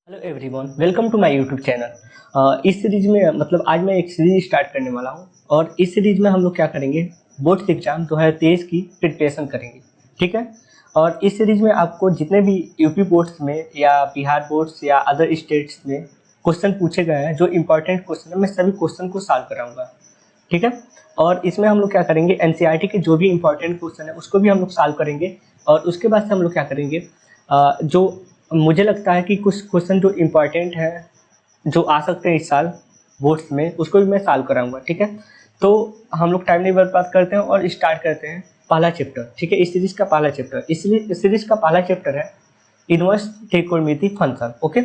Hello everyone, welcome to my YouTube channel. इस series में आज मैं एक सीरीज स्टार्ट करने वाला हूं और इस सीरीज में हम लोग क्या करेंगे, बोर्ड्स एग्जाम 2023 की प्रिपरेशन करेंगे। ठीक है। और इस सीरीज में आपको जितने भी यूपी बोर्ड्स में या बिहार बोर्ड्स या अदर स्टेट्स में क्वेश्चन पूछे गए हैं, जो इंपॉर्टेंट क्वेश्चन है, मैं सभी क्वेश्चन को सॉल्व कराऊंगा। ठीक है। और इसमें हम लोग क्या करेंगे, एनसीईआरटी के जो भी इंपॉर्टेंट क्वेश्चन है उसको भी हम लोग सॉल्व करेंगे। और उसके बाद से हम लोग क्या करेंगे, जो मुझे लगता है कि कुछ क्वेश्चन जो इम्पोर्टेंट है, जो आ सकते हैं इस साल बोर्ड्स में, उसको भी मैं सॉल्व कराऊंगा। ठीक है। तो हम लोग टाइम नहीं बर्बाद करते हैं और स्टार्ट करते हैं पहला चैप्टर। ठीक है। इस सीरीज का पहला चैप्टर, इसलिए इस सीरीज का पहला चैप्टर है इनवर्स त्रिकोणमिति फंक्शन। ओके।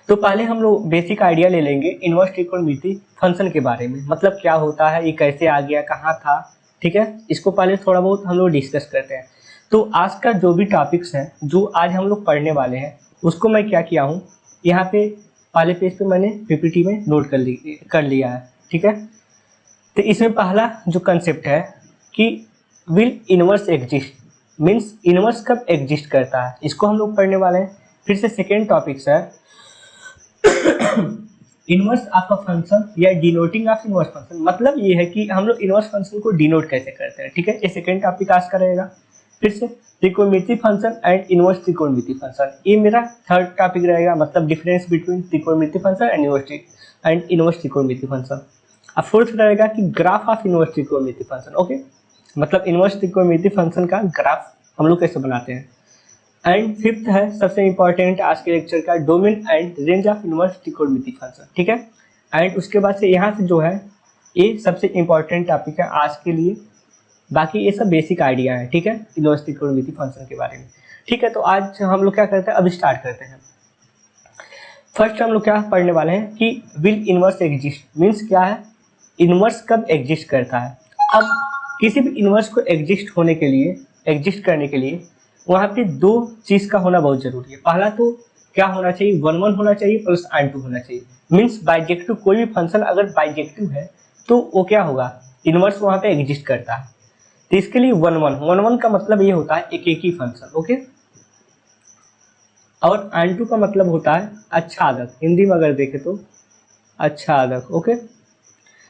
तो पहले हम लोग बेसिक आइडिया ले लेंगे इनवर्स त्रिकोणमिति फंक्शन के बारे में, मतलब क्या होता है, ये कैसे आ गया, कहाँ था। ठीक है। इसको पहले थोड़ा बहुत हम लोग डिस्कस करते हैं। तो आज का जो भी टॉपिक्स हैं, जो आज हम लोग पढ़ने वाले हैं, उसको मैं क्या किया हूँ, यहाँ पे पहले पेज पे मैंने पीपीटी में नोट कर लिया है। ठीक है। तो इसमें पहला जो कंसेप्ट है कि will inverse exist, means inverse कब एग्जिस्ट करता है, इसको हम लोग पढ़ने वाले हैं। फिर से सेकेंड टॉपिक्स है इनवर्स ऑफ अ फंक्शन या डिनोटिंग ऑफ इनवर्स फंक्शन, मतलब ये है कि हम लोग इनवर्स फंक्शन को डिनोट कैसे करते हैं। ठीक है। ये सेकेंड टॉपिक आज का रहेगा। फिर से त्रिकोणमिति फंक्शन एंड इनवर्स त्रिकोणमिति फंक्शन, ये मेरा थर्ड टॉपिक रहेगा, मतलब डिफरेंस बिटवीन त्रिकोणमिति फंक्शन एंड इनवर्स त्रिकोणमिति फंक्शन। अब फोर्थ रहेगा कि ग्राफ ऑफ इनवर्स त्रिकोणमिति फंक्शन। ओके, मतलब इनवर्स त्रिकोणमिति फंक्शन का ग्राफ हम लोग कैसे बनाते हैं। एंड फिफ्थ है सबसे इंपॉर्टेंट आज के लेक्चर का, domain and range of inverse त्रिकोणमिति फंक्शन। ठीक है। एंड उसके बाद से यहाँ से जो है, ये सबसे इंपॉर्टेंट टॉपिक है आज के लिए, बाकी ये सब बेसिक आइडिया है। ठीक है, इनवर्स त्रिकोणमिति फंक्शन के बारे में। ठीक है। तो आज हम लोग क्या करते हैं, अब स्टार्ट करते हैं। फर्स्ट हम लोग क्या पढ़ने वाले हैं कि विल इनवर्स एग्जिस्ट, मीन्स क्या है, इनवर्स कब एग्जिस्ट करता है। अब किसी भी इनवर्स को एग्जिस्ट होने के लिए, एग्जिस्ट करने के लिए वहाँ पे दो चीज का होना बहुत जरूरी है। पहला तो क्या होना चाहिए, 1 1 होना चाहिए प्लस n2 होना चाहिए। मीन्स बाइजेक्टिव कोई भी फंक्शन अगर बाइजेक्टिव है तो वो क्या होगा, इनवर्स वहाँ पे एग्जिस्ट करता है। तो इसके लिए 1 1 का मतलब ये होता है एक ही फंक्शन। ओके। और n2 का मतलब होता है अच्छा आदक, हिंदी में अगर देखे तो अच्छा आदक। ओके,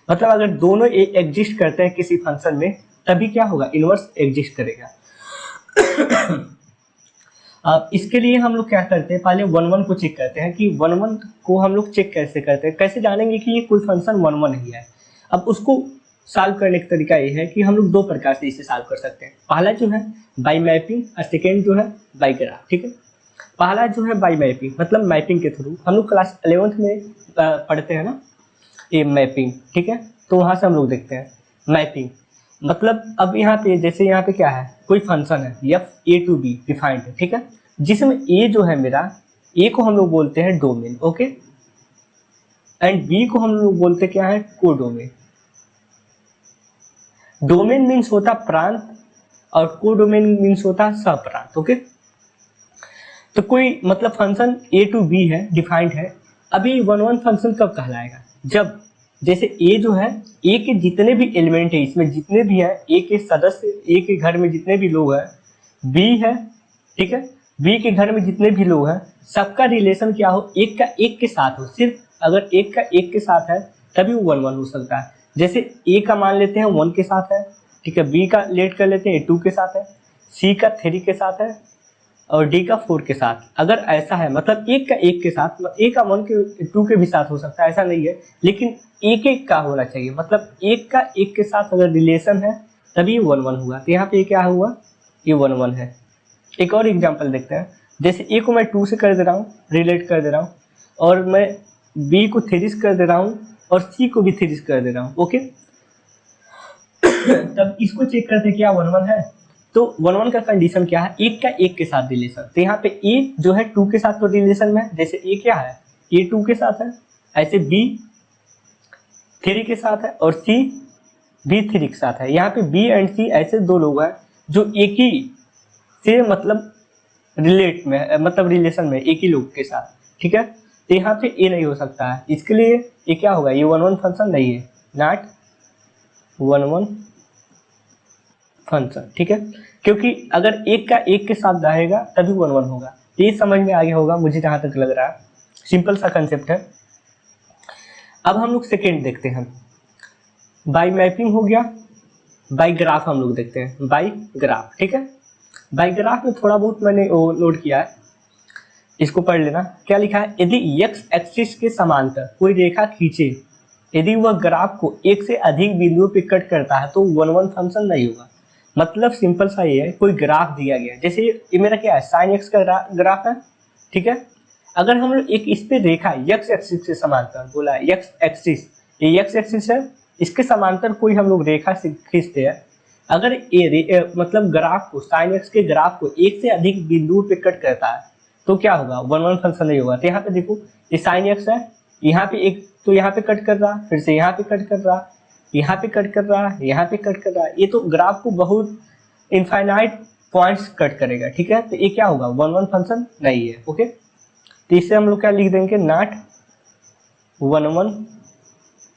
मतलब अगर दोनों एग्जिस्ट करते हैं किसी फंक्शन में, तभी क्या होगा, इनवर्स एग्जिस्ट करेगा। अब इसके लिए हम लोग क्या करते हैं, पहले 1 1 को चेक करते हैं कि 1 1 को हम लोग चेक कैसे करते हैं, कैसे जानेंगे कि ये कोई फंक्शन 1 1 ही है। अब उसको सॉल्व करने का तरीका ये है कि हम लोग दो प्रकार से इसे सॉल्व कर सकते हैं। पहला जो है बाई मैपिंग और सेकेंड जो है बाई ग्राफ। ठीक है। पहला जो है बाई मैपिंग, मतलब मैपिंग के थ्रू, हम लोग क्लास 11th में पढ़ते हैं ना ये मैपिंग। ठीक है। तो वहां से हम लोग देखते हैं मैपिंग, मतलब अब यहाँ पे जैसे यहाँ पे क्या है, कोई फंक्शन है F A to B defined है। ठीक है। जिसमें ए जो है मेरा, ए को हम लोग बोलते हैं डोमेन। ओके। एंड बी को हम लोग बोलते क्या है, कोडोमेन। डोमेन मीन्स होता प्रांत और कोडोमेन मीन्स होता सप्रांत। ओके। तो कोई मतलब फंक्शन ए टू बी है, डिफाइंड है। अभी 1 1 फंक्शन कब कहलाएगा, जब जैसे ए जो है, ए के जितने भी एलिमेंट है, इसमें जितने भी है ए के सदस्य, ए के घर में जितने भी लोग हैं, बी है। ठीक है। बी के घर में जितने भी लोग हैं, सबका रिलेशन क्या हो, एक का एक के साथ हो। सिर्फ अगर एक का एक के साथ है तभी वो 1 1 हो सकता है। जैसे ए का मान लेते हैं 1 के साथ है, ठीक है, बी का लेट कर लेते हैं 2 के साथ है, सी का 3 के साथ है और डी का 4 के साथ। अगर ऐसा है मतलब एक का एक के साथ, मतलब ए का 1 के 2 के भी साथ हो सकता है, ऐसा नहीं है, लेकिन एक एक का होना चाहिए, मतलब एक का एक के साथ अगर रिलेशन है तभी 1 1 हुआ। तो यहाँ पे क्या हुआ, ये 1 1 है। एक और एग्जांपल देखते हैं, जैसे ए को मैं 2 से कर दे रहा हूँ, रिलेट कर दे रहा हूँ, और मैं बी को 3 से कर दे रहा हूँ और सी को भी 3 से कर दे रहा हूँ। ओके। तब इसको चेक करते क्या 1 1 है। तो 1 1 का कंडीशन क्या है, एक का एक के साथ रिलेशन। तो यहाँ पे ए जो है 2 के साथ तो रिलेशन में, जैसे ए क्या है, ए 2 के साथ है, ऐसे बी 3 के साथ है और सी भी 3 के साथ है। यहाँ पे बी एंड सी ऐसे दो लोग हैं जो एक ही से मतलब रिलेट में, मतलब रिलेशन में, एक ही लोग के साथ। ठीक है। तो यहाँ पे ए नहीं हो सकता है, इसके लिए ये क्या होगा, ये 1 1 फंक्शन नहीं है, नॉट 1 1 फंक्शन। ठीक है। क्योंकि अगर एक का एक के साथ रहेगा तभी 1 1 होगा, तो ये समझ में आगे होगा मुझे जहाँ तक लग रहा है, सिंपल सा कंसेप्ट है। अब हम लोग सेकेंड देखते हैं, बाई मैपिंग हो गया, बाई ग्राफ हम लोग देखते हैं, बाई ग्राफ, ठीक है। बाई ग्राफ में थोड़ा बहुत मैंने वो नोट किया है, इसको पढ़ लेना। क्या लिखा है, यदि एक्स एक्सिस के समांतर कोई रेखा खींचे, यदि वह ग्राफ को एक से अधिक बिंदुओं पे कट करता है तो 1-1 फंक्शन नहीं होगा। मतलब सिंपल सा ये है, कोई ग्राफ दिया गया है, जैसे ये मेरा क्या है, साइन एक्स का ग्राफ है, ठीक है। अगर हम लोग एक इस पे रेखा एक्स एक्सिस से समांतर बोला, एक्स एक्सिस, ये एक्स एक्सिस है, इसके समांतर कोई हम लोग रेखा से खींचते हैं, अगर ये मतलब ग्राफ को, साइन एक्स के ग्राफ को एक से अधिक बिंदुओं पे कट करता है तो क्या होगा, 1-1 फंक्शन नहीं होगा। तो यहाँ पे देखो, ये साइन एक्स है, यहाँ पे एक तो यहाँ पे कट कर रहा, फिर से यहाँ पे कट कर रहा, यहाँ पे कट कर रहा, यहाँ पे कट कर रहा, ये तो ग्राफ को बहुत इनफाइनाइट पॉइंट्स कट करेगा, ठीक है। तो ये क्या होगा, 1-1 फंक्शन नहीं है, ओके। तो इससे हम लोग क्या लिख देंगे, नॉट 1-1,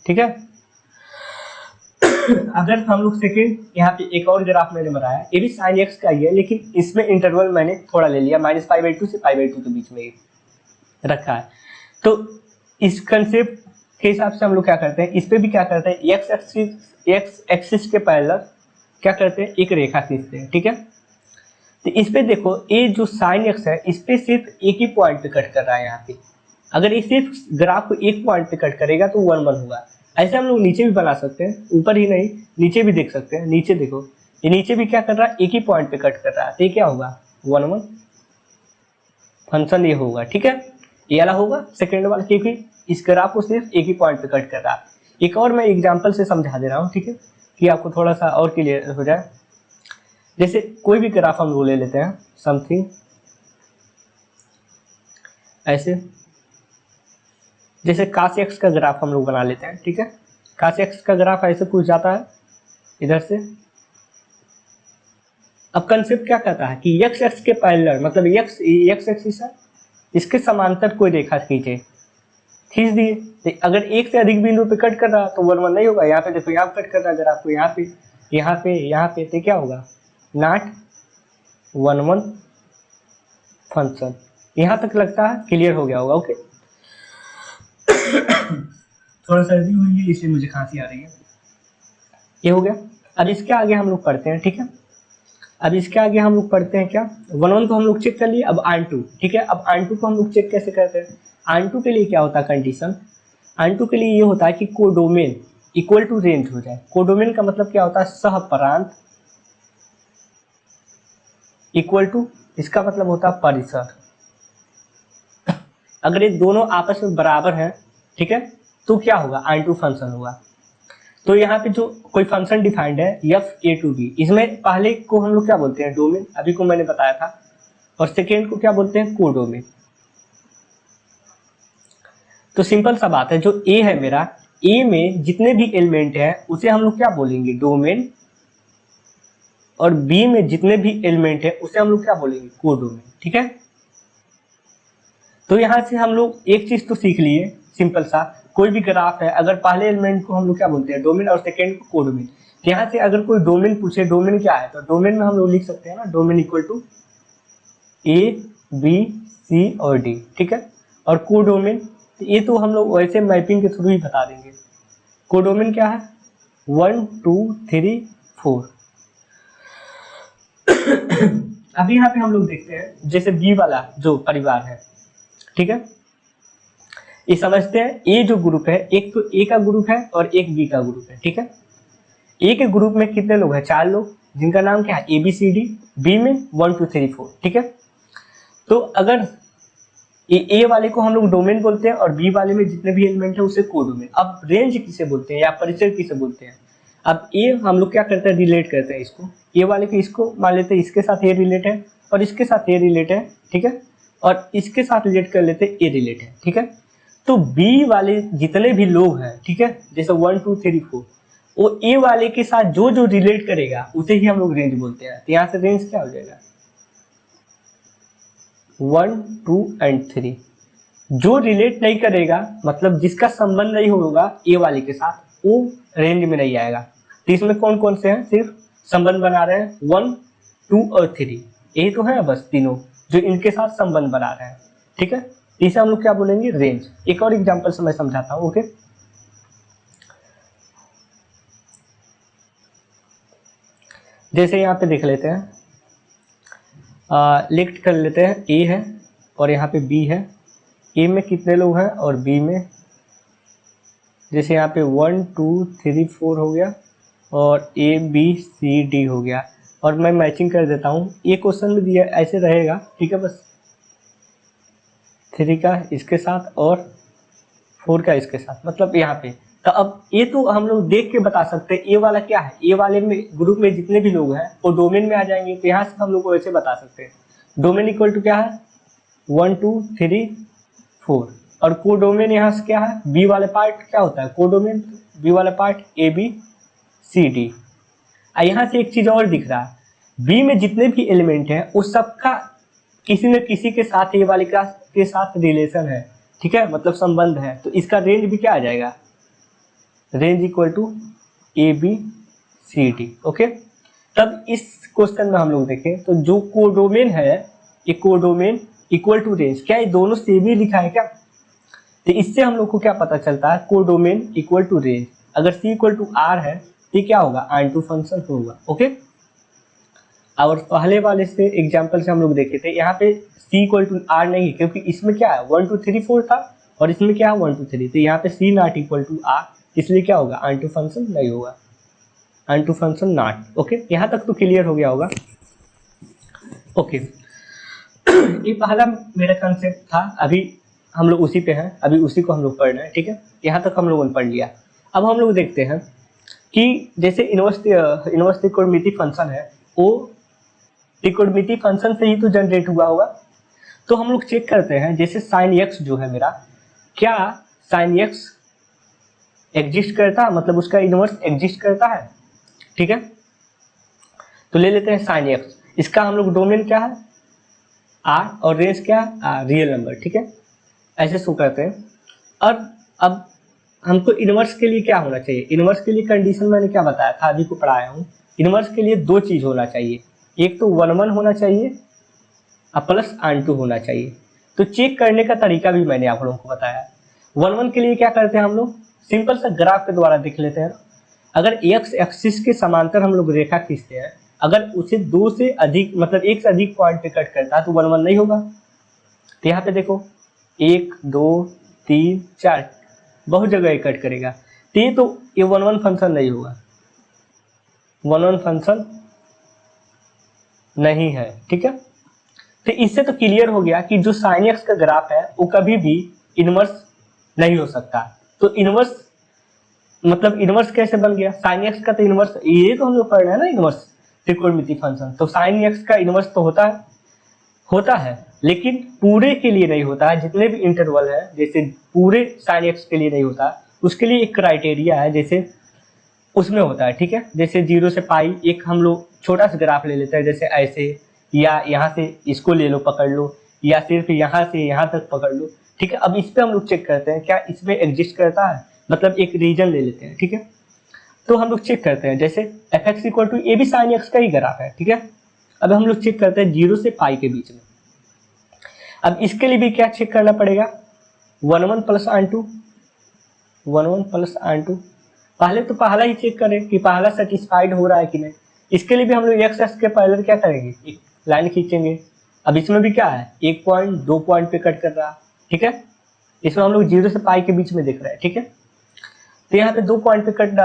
ठीक है। अगर हम लोग सेकेंड, यहाँ पे एक और ग्राफ मैंने बनाया, ये भी साइन एक्स का ही है, लेकिन इसमें इंटरवल मैंने थोड़ा ले लिया, -π/2 से π/2 के बीच में रखा है। तो इस कंसेप्ट के हिसाब से हम लोग क्या करते हैं, इस पे भी क्या करते हैं, एक्स एक्सिस के पैरेलल क्या करते हैं, एक रेखा खींचते हैं, ठीक है। तो इस पे देखो, ये जो साइन एक्स है, इस पे सिर्फ एक ही पॉइंट पे कट कर रहा है यहाँ पे। अगर ये सिर्फ ग्राफ को एक पॉइंट पे कट करेगा तो 1-1 होगा। ऐसे हम लोग नीचे भी बना सकते हैं, ऊपर ही नहीं नीचे भी देख सकते हैं। नीचे देखो, ये नीचे भी क्या कर रहा है, एक ही पॉइंट पे कट कर रहा है, तो ये क्या होगा, 1-1 फंक्शन ये होगा, ठीक है। ये वाला होगा सेकेंड वाला, क्योंकि इस ग्राफ को सिर्फ एक ही पॉइंट पे कट कर रहा है। एक और मैं एग्जाम्पल से समझा दे रहा हूँ, ठीक है, कि आपको थोड़ा सा और क्लियर हो जाए। जैसे कोई भी ग्राफ हम लोग ले लेते हैं, समथिंग ऐसे, जैसे cos x का ग्राफ हम लोग बना लेते हैं, ठीक है। cos x का ग्राफ ऐसे कुछ जाता है इधर से। अब कंसेप्ट क्या कहता है कि x एक्स के पैरेलल, मतलब x एक्सिस है, इसके समांतर कोई रेखा खींचे, खींच दिए। तो अगर एक से अधिक बिंदु पे कट कर रहा तो 1-1 नहीं होगा। यहाँ पे देखो, यहाँ कट कर रहा है ग्राफ को, यहाँ पे, यहाँ पे, यहाँ पे, तो क्या होगा, नॉट 1-1 फंक्शन। यहाँ तक लगता है क्लियर हो गया होगा, ओके। थोड़ा सर्दी हुई है इसलिए मुझे खांसी आ रही है, ये हो गया। अब इसके आगे हम लोग पढ़ते हैं, ठीक है। अब इसके आगे हम लोग पढ़ते हैं क्या, 1-1 को हम लोग चेक कर लिए, अब ऑन-टू, ठीक है। अब ऑन-टू को हम लोग चेक कैसे करते हैं, ऑन-टू के लिए क्या होता है कंडीशन, ऑन-टू के लिए ये होता है कि कोडोमेन इक्वल टू रेंज हो जाए। कोडोमेन का मतलब क्या होता है, सहप्रांत इक्वल टू, इसका मतलब होता है परिसर। अगर ये दोनों आपस में बराबर हैं, ठीक है, तो क्या होगा, ऑन-टू फंक्शन होगा। तो यहाँ पे जो कोई फंक्शन डिफाइंड है f(a)to(b), इसमें पहले को हम लोग क्या बोलते हैं, डोमेन, अभी को मैंने बताया था, और सेकेंड को क्या बोलते हैं, कोडोमेन। तो सिंपल सा बात है, जो a है मेरा, a में जितने भी एलिमेंट है उसे हम लोग क्या बोलेंगे, डोमेन, और b में जितने भी एलिमेंट है उसे हम लोग क्या बोलेंगे, कोडोमेन, ठीक है। तो यहाँ से हम लोग एक चीज तो सीख लिए, सिंपल सा, कोई भी ग्राफ है, अगर पहले एलिमेंट को हम लोग क्या बोलते हैं, डोमेन, और सेकेंड को कोडोमेन। यहाँ से अगर कोई डोमेन पूछे, डोमेन क्या है, तो डोमेन में हम लोग लिख सकते हैं ना, domain equal to A, B, C और D, ठीक है। और कोडोमेन, ये तो हम लोग वैसे मैपिंग के थ्रू ही बता देंगे। कोडोमेन क्या है, 1, 2, 3, 4। अभी यहाँ पे हम लोग देखते हैं, जैसे B वाला जो परिवार है, ठीक है, ये समझते हैं। ए जो ग्रुप है, एक तो ए का ग्रुप है और एक बी का ग्रुप है, ठीक है। ए के ग्रुप में कितने लोग हैं, 4 लोग, जिनका नाम क्या है, ABCD, बी में 1, 2, 3, 4, ठीक है। तो अगर ए वाले को हम लोग डोमेन बोलते हैं और बी वाले में जितने भी एलिमेंट है उसे कोडोमेन। अब रेंज किसे बोलते हैं या परिसर किसे बोलते हैं, अब ए हम लोग क्या करते हैं, रिलेट करते हैं इसको, ए वाले को इसको मान लेते हैं, इसके साथ ये रिलेट है और इसके साथ ये रिलेट है, ठीक है, और इसके साथ रिलेट कर लेते हैं, ये रिलेट है, ठीक है। तो बी वाले जितने भी लोग हैं, ठीक है, जैसे 1, 2, 3, 4, वो ए वाले के साथ जो जो रिलेट करेगा उसे ही हम लोग रेंज बोलते हैं। तो यहाँ से रेंज क्या हो जाएगा, 1, 2 एंड 3। जो रिलेट नहीं करेगा, मतलब जिसका संबंध नहीं होगा ए वाले के साथ, वो रेंज में नहीं आएगा। तो इसमें कौन कौन से हैं, सिर्फ संबंध बना रहे हैं 1, 2 और 3, यही तो है बस तीनों। जो इनके साथ संबंध बना रहे हैं, ठीक है। इसे हम लोग क्या बोलेंगे, रेंज। एक और एग्जांपल से मैं समझाता हूँ, ओके। जैसे यहाँ पे देख लेते हैं, लिस्ट कर लेते हैं, ए है और यहाँ पे बी है। ए में कितने लोग हैं और बी में, जैसे यहाँ पे 1 2 3 4 हो गया और ए बी सी डी हो गया। और मैं मैचिंग कर देता हूँ, ये क्वेश्चन में दिया ऐसे रहेगा, ठीक है। बस 3 का इसके साथ और 4 का इसके साथ, मतलब यहाँ पे। तो अब ये तो हम लोग देख के बता सकते हैं, ए वाला क्या है, ए वाले में ग्रुप में जितने भी लोग हैं वो डोमेन में आ जाएंगे। तो यहाँ से हम लोग को ऐसे बता सकते हैं, डोमेन इक्वल टू क्या है, 1 2 3 4। और को डोमेन यहाँ से क्या है, बी वाले पार्ट क्या होता है, को डोमेन बी वाला part A B C D. यहाँ से एक चीज और दिख रहा है, बी में जितने भी एलिमेंट हैं उस सबका किसी न किसी के साथ ए वाले क्लास के साथ रिलेशन है, ठीक है, मतलब संबंध है। तो इसका रेंज भी क्या आ जाएगा, range equal to A B C D, okay. तब इस क्वेश्चन में हम लोग देखें तो जो कोडोमेन है, ये कोडोमेन इक्वल टू रेंज, क्या ये दोनों सेम ही लिखा है क्या। तो इससे हम लोग को क्या पता चलता है, कोडोमेन इक्वल टू रेंज। अगर सी इक्वल टू आर है तो क्या होगा, आन टू फंक्शन होगा, ओके। और पहले वाले से एग्जांपल से हम लोग देखे थे, यहाँ पे सी इक्वल टू आर नहीं, क्योंकि इसमें क्या है 1 2 3 4 था और इसमें क्या है 1 2 3। तो यहाँ पे सी नॉट इक्वल टू आर, इसलिए क्या होगा, आन टू फंक्शन नहीं होगा, आन टू फंक्शन नॉट, ओके। यहाँ तक तो क्लियर हो गया होगा, ओके। ये पहला मेरा कंसेप्ट था, अभी हम लोग उसी पे हैं, अभी उसी को हम लोग पढ़ रहे हैं, ठीक है। यहाँ तक हम लोगों ने पढ़ लिया। अब हम लोग देखते हैं कि जैसे इनवर्स त्रिकोणमिति फंक्शन है, वो त्रिकोणमिति फंक्शन से ही तो जनरेट हुआ होगा। तो हम लोग चेक करते हैं, जैसे साइन एक्स जो है मेरा, क्या साइन एक्स एग्जिस्ट करता है, मतलब उसका इनवर्स एग्जिस्ट करता है, ठीक है। तो ले लेते हैं साइन एक्स, इसका हम लोग डोमेन क्या है, आर, और रेंज क्या है, रियल नंबर, ठीक है। ऐसे शो करते हैं। और अब हमको इनवर्स के लिए क्या होना चाहिए, इनवर्स के लिए कंडीशन मैंने क्या बताया था, अभी को पढ़ाया हूँ। इनवर्स के लिए दो चीज होना चाहिए, एक तो 1 1 होना चाहिए और प्लस आन टू होना चाहिए। तो चेक करने का तरीका भी मैंने आप लोगों को बताया। 1 1 के लिए क्या करते हैं हम लोग, सिंपल सा ग्राफ के द्वारा देख लेते हैं। अगर एक्स एक्सिस के समांतर हम लोग रेखा खींचते हैं, अगर उसे 2 से अधिक, मतलब 1 से अधिक पॉइंट पे कट करता है तो 1 1 नहीं होगा। तो यहाँ पे देखो 1 2 3 4 बहुत जगह कट करेगा, तो ये 1 1 फंक्शन नहीं होगा, 1 1 फंक्शन नहीं है, ठीक है। तो इससे तो क्लियर हो गया कि जो साइन एक्स का ग्राफ है वो कभी भी इनवर्स नहीं हो सकता। तो इनवर्स मतलब इनवर्स कैसे बन गया, साइन एक्स का तो इनवर्स, ये तो हम लोग पढ़ रहे हैं ना, इनवर्स त्रिकोणमिति फंक्शन। तो साइन एक्स का इनवर्स तो होता है, लेकिन पूरे के लिए नहीं होता है। जितने भी इंटरवल है, जैसे पूरे साइन एक्स के लिए नहीं होता, उसके लिए एक क्राइटेरिया है, जैसे उसमें होता है, ठीक है। जैसे 0 से पाई, एक हम लोग छोटा सा ग्राफ ले लेते हैं, जैसे ऐसे, या यहाँ से इसको ले लो पकड़ लो, या सिर्फ यहाँ से यहाँ तक पकड़ लो, ठीक है। अब इस पे हम लोग चेक करते हैं क्या इसमें एग्जिस्ट करता है, मतलब एक रीजन ले लेते हैं, ठीक है। तो हम लोग चेक करते हैं, जैसे एफ एक्स इक्वल टू, ये भी साइन एक्स का ही ग्राफ है, ठीक है। अब हम लोग चेक करते हैं 0 से पाई के बीच में। अब इसके लिए भी क्या चेक करना पड़ेगा, 1 1 प्लस आन टू, 1 1 प्लस आन टू। पहले तो पहला ही चेक करें कि पहला सेटिस्फाइड हो रहा है कि नहीं। इसके लिए भी हम लोग एक्स एक्स के पैरेलल क्या करेंगे, एक लाइन खींचेंगे। अब इसमें भी क्या है, 1 पॉइंट 2 पॉइंट पे कट कर रहा है, ठीक है। इसमें हम लोग 0 से पाई के बीच में देख रहे हैं, ठीक है। तो यहाँ पे 2 पॉइंट पे कट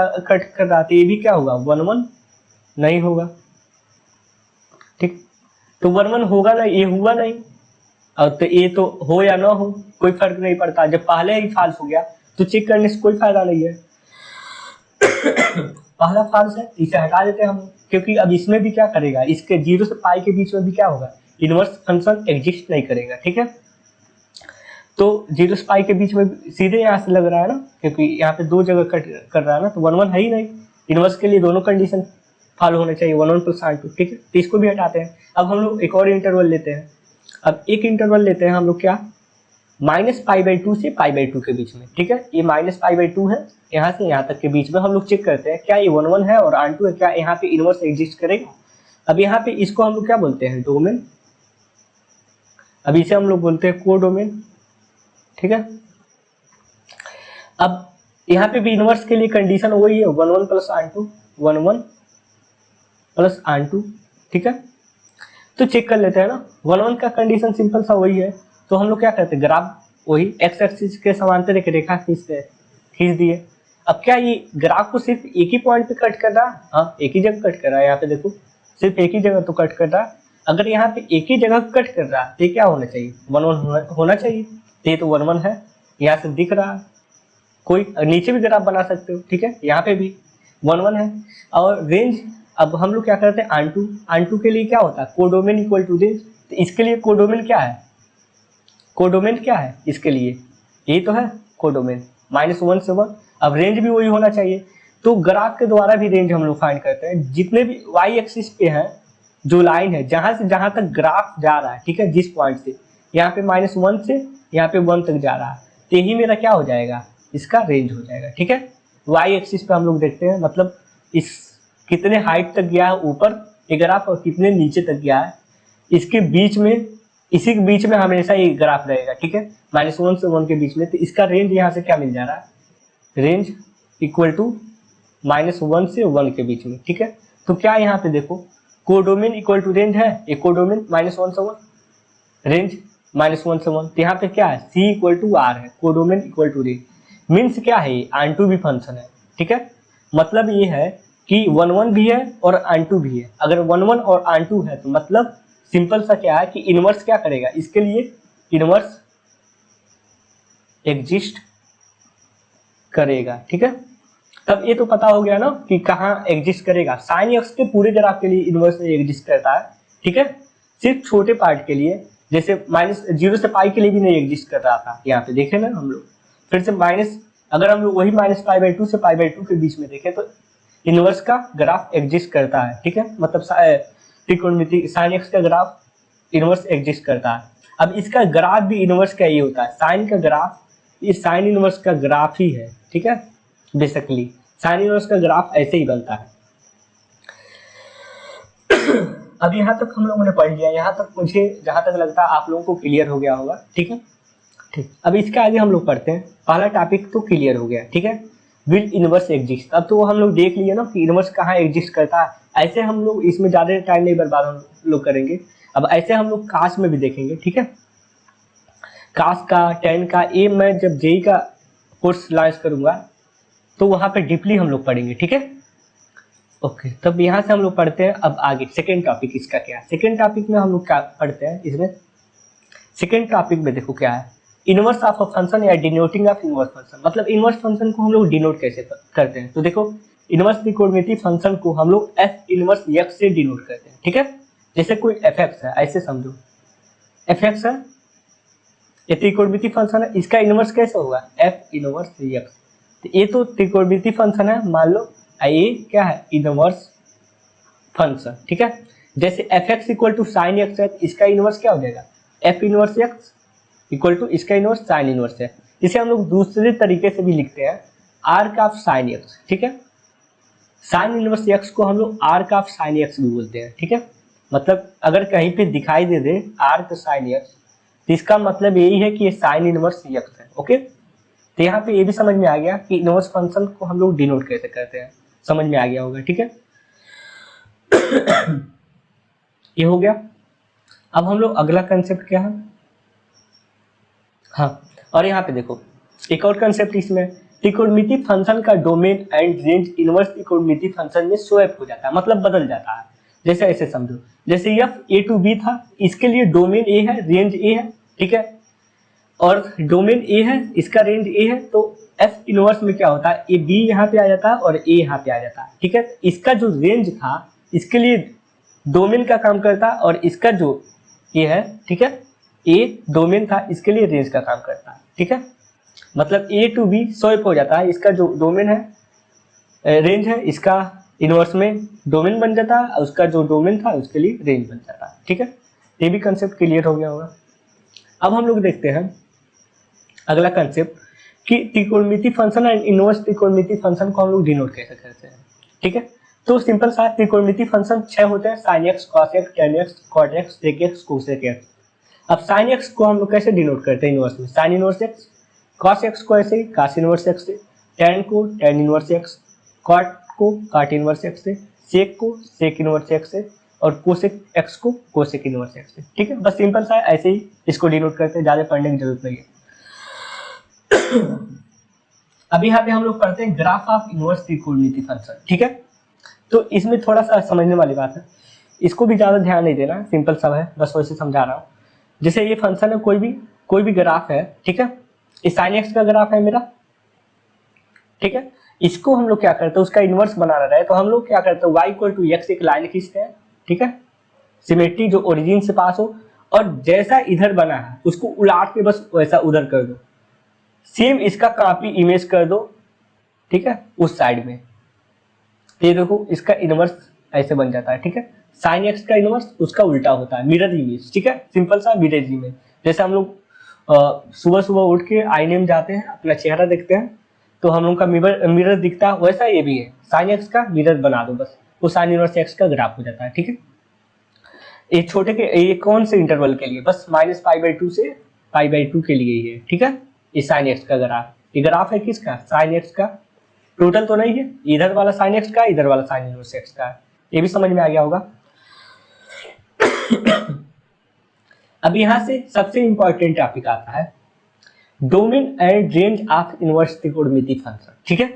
कर रहा है, तो ये भी क्या होगा, 1 1 नहीं होगा, ठीक। तो 1 1 होगा ना, ये हुआ नहीं। और तो ये तो हो या ना हो कोई फर्क नहीं पड़ता, जब पहले ही फॉल्स हो गया तो चेक करने से कोई फायदा नहीं है। पहला फॉल्स है, इसे हटा देते हैं हम, क्योंकि अब इसमें भी क्या करेगा, इसके 0 से पाई के बीच में भी क्या होगा, इनवर्स फंक्शन एग्जिस्ट नहीं करेगा, ठीक है। तो 0 से पाई के बीच में सीधे यहाँ से लग रहा है ना, क्योंकि यहाँ पे 2 जगह कट कर रहा है ना, तो 1 1 है ही नहीं। इनवर्स के लिए दोनों कंडीशन फॉलो होने चाहिए, 1 1 प्लस आन टू, ठीक है। तो इसको भी हटाते हैं। अब हम लोग एक और इंटरवल लेते हैं। अब एक इंटरवल लेते हैं हम लोग क्या, -π/2 से π/2 के बीच में, ठीक है। ये -π/2 है, यहाँ से यहाँ तक के बीच में हम लोग चेक करते हैं क्या ये 1 1 है और आन टू है, क्या यहाँ पे इनवर्स एग्जिस्ट करेगा। अब यहाँ पे इसको हम लोग क्या बोलते हैं, डोमेन अब इसे हम लोग बोलते हैं कोडोमेन, ठीक है। अब यहाँ पे भी इनवर्स के लिए कंडीशन वही है 1 1 प्लस आन टू, 1 1 प्लस आन टू, ठीक है। तो चेक कर लेते हैं ना, 1 1 का कंडीशन सिंपल सा वही है। तो हम लोग क्या करते हैं, ग्राफ वही एक्स एक्सिस के समांतर एक रेखा खींच दिए। अब क्या ये ग्राफ को सिर्फ एक ही पॉइंट पे कट कर रहा है? हाँ, एक ही जगह कट कर रहा है। यहाँ पे देखो सिर्फ एक ही जगह तो कट कर रहा है। अगर यहाँ पे एक ही जगह कट कर रहा है तो ये क्या होना चाहिए, 1 1 होना चाहिए। तो ये तो 1 1 है, यहाँ से दिख रहा है। कोई नीचे भी ग्राफ बना सकते हो, ठीक है। यहाँ पे भी 1 1 है। और रेंज, अब हम लोग क्या करते हैं, आन टू के लिए क्या होता है, कोडोमेन इक्वल टू रेंज। तो इसके लिए कोडोमेन क्या है, कोडोमेन क्या है इसके लिए, ये तो है कोडोमेन -1 से 1। अब रेंज भी वही होना चाहिए। तो ग्राफ के द्वारा भी रेंज हम लोग फाइंड करते हैं। जितने भी वाई एक्सिस पे हैं जो लाइन है, जहां से जहां तक ग्राफ जा रहा है, ठीक है, जिस पॉइंट से, यहाँ पे -1 से यहाँ पे 1 तक जा रहा है, तो यही मेरा क्या हो जाएगा, इसका रेंज हो जाएगा, ठीक है। वाई एक्सिस पे हम लोग देखते हैं, मतलब इस कितने हाइट तक गया है ऊपर ग्राफ और कितने नीचे तक गया है, इसके बीच में, इसी के बीच में हमेशा ये ग्राफ रहेगा, ठीक है, -1 से 1 के बीच में। तो इसका रेंज यहाँ से क्या मिल जा रहा है, रेंज इक्वल टू -1 से 1 के बीच में, ठीक है। तो क्या यहाँ पे देखो कोडोमेन इक्वल टू रेंज है, एक कोडोमेन -1 से 1, रेंज -1 से 1। तो यहाँ पे क्या है, C इक्वल टू R है, codomain equal to range. Means क्या है, ये आन टू भी फंक्शन है, ठीक है। मतलब ये है कि 1 1 भी है और आन टू भी है। अगर 1 1 और आन टू है तो मतलब सिंपल सा क्या है कि इनवर्स क्या करेगा, इसके लिए इनवर्स एग्जिस्ट करेगा, ठीक है। तब ये तो पता हो गया ना कि कहाँ एग्जिस्ट करेगा। साइन एक्स के पूरे ग्राफ के लिए इनवर्स एग्जिस्ट करता है, ठीक है। सिर्फ छोटे पार्ट के लिए, जैसे -0 से पाई के लिए भी नहीं एग्जिस्ट कर रहा था, यहाँ पे देखे ना हम लोग। फिर से अगर हम लोग वही -π/2 से π/2 के बीच में देखें तो इनवर्स का ग्राफ एग्जिस्ट करता है, ठीक है। मतलब त्रिकोणमिति साइन एक्स का ग्राफ इनवर्स एग्जिस्ट करता है। अब इसका ग्राफ भी इनवर्स का ही होता है। साइन का ग्राफ ये साइन इनवर्स का ग्राफ ही है, ठीक है। बेसिकली साइन इनवर्स का ग्राफ ऐसे ही बनता है। अब यहाँ तक हम लोगों ने पढ़ लिया, यहाँ तक मुझे जहां तक लगता है आप लोगों को क्लियर हो गया होगा, ठीक है। ठीक, अब इसके आगे हम लोग पढ़ते हैं। पहला टॉपिक तो क्लियर हो गया, ठीक है, विल इनवर्स एग्जिस्ट। अब तो हम लोग देख लिए ना कि इनवर्स कहाँ एग्जिस्ट करता है। ऐसे हम लोग इसमें ज्यादा टाइम नहीं बर्बाद हम लोग करेंगे। अब ऐसे हम लोग काश में भी देखेंगे, ठीक है। काश का, टेन का, ये मैं जब जेई का कोर्स लॉन्च करूंगा तो वहां पे डीपली हम लोग पढ़ेंगे, ठीक है। ओके, तब यहाँ से हम लोग पढ़ते हैं अब आगे सेकेंड टॉपिक इसका क्या है। सेकेंड टॉपिक में हम लोग क्या पढ़ते हैं, इसमें सेकेंड टॉपिक में देखो क्या है, इनवर्स ऑफ अ फंक्शन या डिनोटिंग ऑफ इनवर्स फंक्शन। मतलब इनवर्स फंक्शन को हम लोग डिनोट कैसे करते हैं। तो देखो इनवर्स त्रिकोणमिति फंक्शन को हम लोग एफ इनवर्स एक्स से डिनोट करते हैं, ठीक है। जैसे कोई एफ एक्स है, ऐसे समझो एफ एक्स है, ये त्रिकोणमिति फंक्शन है, इसका इनवर्स कैसे होगा, एफ इनवर्स एक्स। तो ये तो त्रिकोणमिति फंक्शन है, मान लो ये क्या है, इनवर्स फंक्शन, ठीक है। जैसे F X equal to sine X है, इसका इनवर्स क्या हो जाएगा, F inverse X equal to इसका इनवर्स साइन इनवर्स है। इसे हम लोग दूसरे तरीके से भी लिखते हैं, आर्क ऑफ साइन एक्स, ठीक है। साइन इनवर्स एक्स को हम लोग आर्क ऑफ साइन एक्स भी बोलते हैं, ठीक है। मतलब अगर कहीं पे दिखाई दे दे आर्क साइन एक्स तो इसका मतलब यही है कि ये साइन इनवर्स एक्स है, ओके। तो यहाँ पे ये भी समझ में आ गया कि इनवर्स फंक्शन को हम लोग डिनोट कैसे करते हैं, समझ में आ गया होगा, ठीक है। ये हो गया। अब हम लोग अगला कंसेप्ट क्या है, हाँ, और यहाँ पे देखो एक और कंसेप्ट इसमें, त्रिकोणमिति फंक्शन का डोमेन एंड रेंज इनवर्स त्रिकोणमिति फंक्शन में स्वैप हो जाता है, मतलब बदल जाता है। जैसे ऐसे समझो, जैसे एफ ए टू बी था, इसके लिए डोमेन ए है, रेंज ए है, ठीक है। और डोमेन ए है, इसका रेंज ए है, तो एफ इनवर्स में क्या होता है, ए बी यहाँ पे आ जाता है और ए यहाँ पे आ जाता है, ठीक है। इसका जो रेंज था इसके लिए डोमेन का काम करता है और इसका जो ये है, ठीक है, ए डोमेन था इसके लिए रेंज का काम करता है, ठीक है। मतलब ए टू बी स्वैप हो जाता है, इसका जो डोमेन है रेंज है, इसका इनवर्स में डोमेन बन जाता है, उसका जो डोमेन था उसके लिए रेंज बन जाता है, ठीक है। ये भी कंसेप्ट क्लियर हो गया होगा। अब हम लोग देखते हैं अगला कंसेप्ट कि त्रिकोणमिति फंक्शन एंड इनवर्स त्रिकोणमिति फंक्शन को हम लोग डिनोट कैसे करते हैं, ठीक है। तो सिंपल सा त्रिकोणमिति फंक्शन 6 होते हैं, sin x, cos x, tan x, cot x, sec x, cosec x। अब साइन एक्स को हम लोग कैसे डिनोट करते हैं इनवर्स में, sine inverse x, cos x को ऐसे ही कॉस इनवर्स एक्स से, टैन को टैन इनवर्स एक्स, कॉट को कॉट इनवर्स एक्स से, सेक को सेक इनवर्स एक्स से, और कोसेक एक्स को कोसेक इनवर्स एक्स से। ठीक है, बस सिंपल सा है, ऐसे ही इसको डिनोट करते हैं, ज़्यादा पढ़ने की जरूरत नहीं है। अब यहाँ पे हम लोग पढ़ते हैं ग्राफ ऑफ इनवर्स त्रिकोणमिति फंक्शन। ठीक है, तो इसमें थोड़ा सा समझने वाली बात है, इसको भी ज़्यादा ध्यान नहीं देना, सिंपल सा है, बस वैसे समझा रहा हूँ। जैसे ये फंक्शन है, कोई भी ग्राफ है, ठीक है, इस साइन एक्स का ग्राफ है मेरा, ठीक है, इसको हम लोग क्या करते हैं, उसका इनवर्स बनाना रहे तो हम लोग क्या करते हैं, y इक्वल टू एक्स एक लाइन खींचते हैं, ठीक है, सिमेट्री जो ओरिजिन से पास हो, और जैसा इधर बना है उसको उलाट के बस वैसा उधर कर दो, सेम इसका कॉपी इमेज कर दो, ठीक है, उस साइड में। ये देखो इसका इनवर्स ऐसे बन जाता है। ठीक है, साइन एक्स का इनवर्स उसका उल्टा होता है, मिरर इमेज। ठीक है, सिंपल सा मिरर इमेज। जैसे हम लोग सुबह सुबह उठ के आईने में जाते हैं, अपना चेहरा देखते हैं तो हम लोग का मिरर दिखता है, वैसा ये भी है, साइन एक्स का मिरर बना दो बस, वो साइन इनवर्स एक्स का ग्राफ हो जाता है। ठीक है, ये छोटे के ये कौन से इंटरवल के लिए, बस -π/2 से π/2 के लिए ही है। ठीक है, ये साइन एक्स का ग्राफ, ये ग्राफ है किसका, साइन एक्स का, टोटल तो नहीं है, इधर वाला साइन एक्स का, इधर वाला साइन इनवर्स एक्स का। ये भी समझ में आ गया होगा। अब यहां से सबसे इंपॉर्टेंट टॉपिक आता है domain and range of inverse त्रिकोणमिति फंक्शन। ठीक है,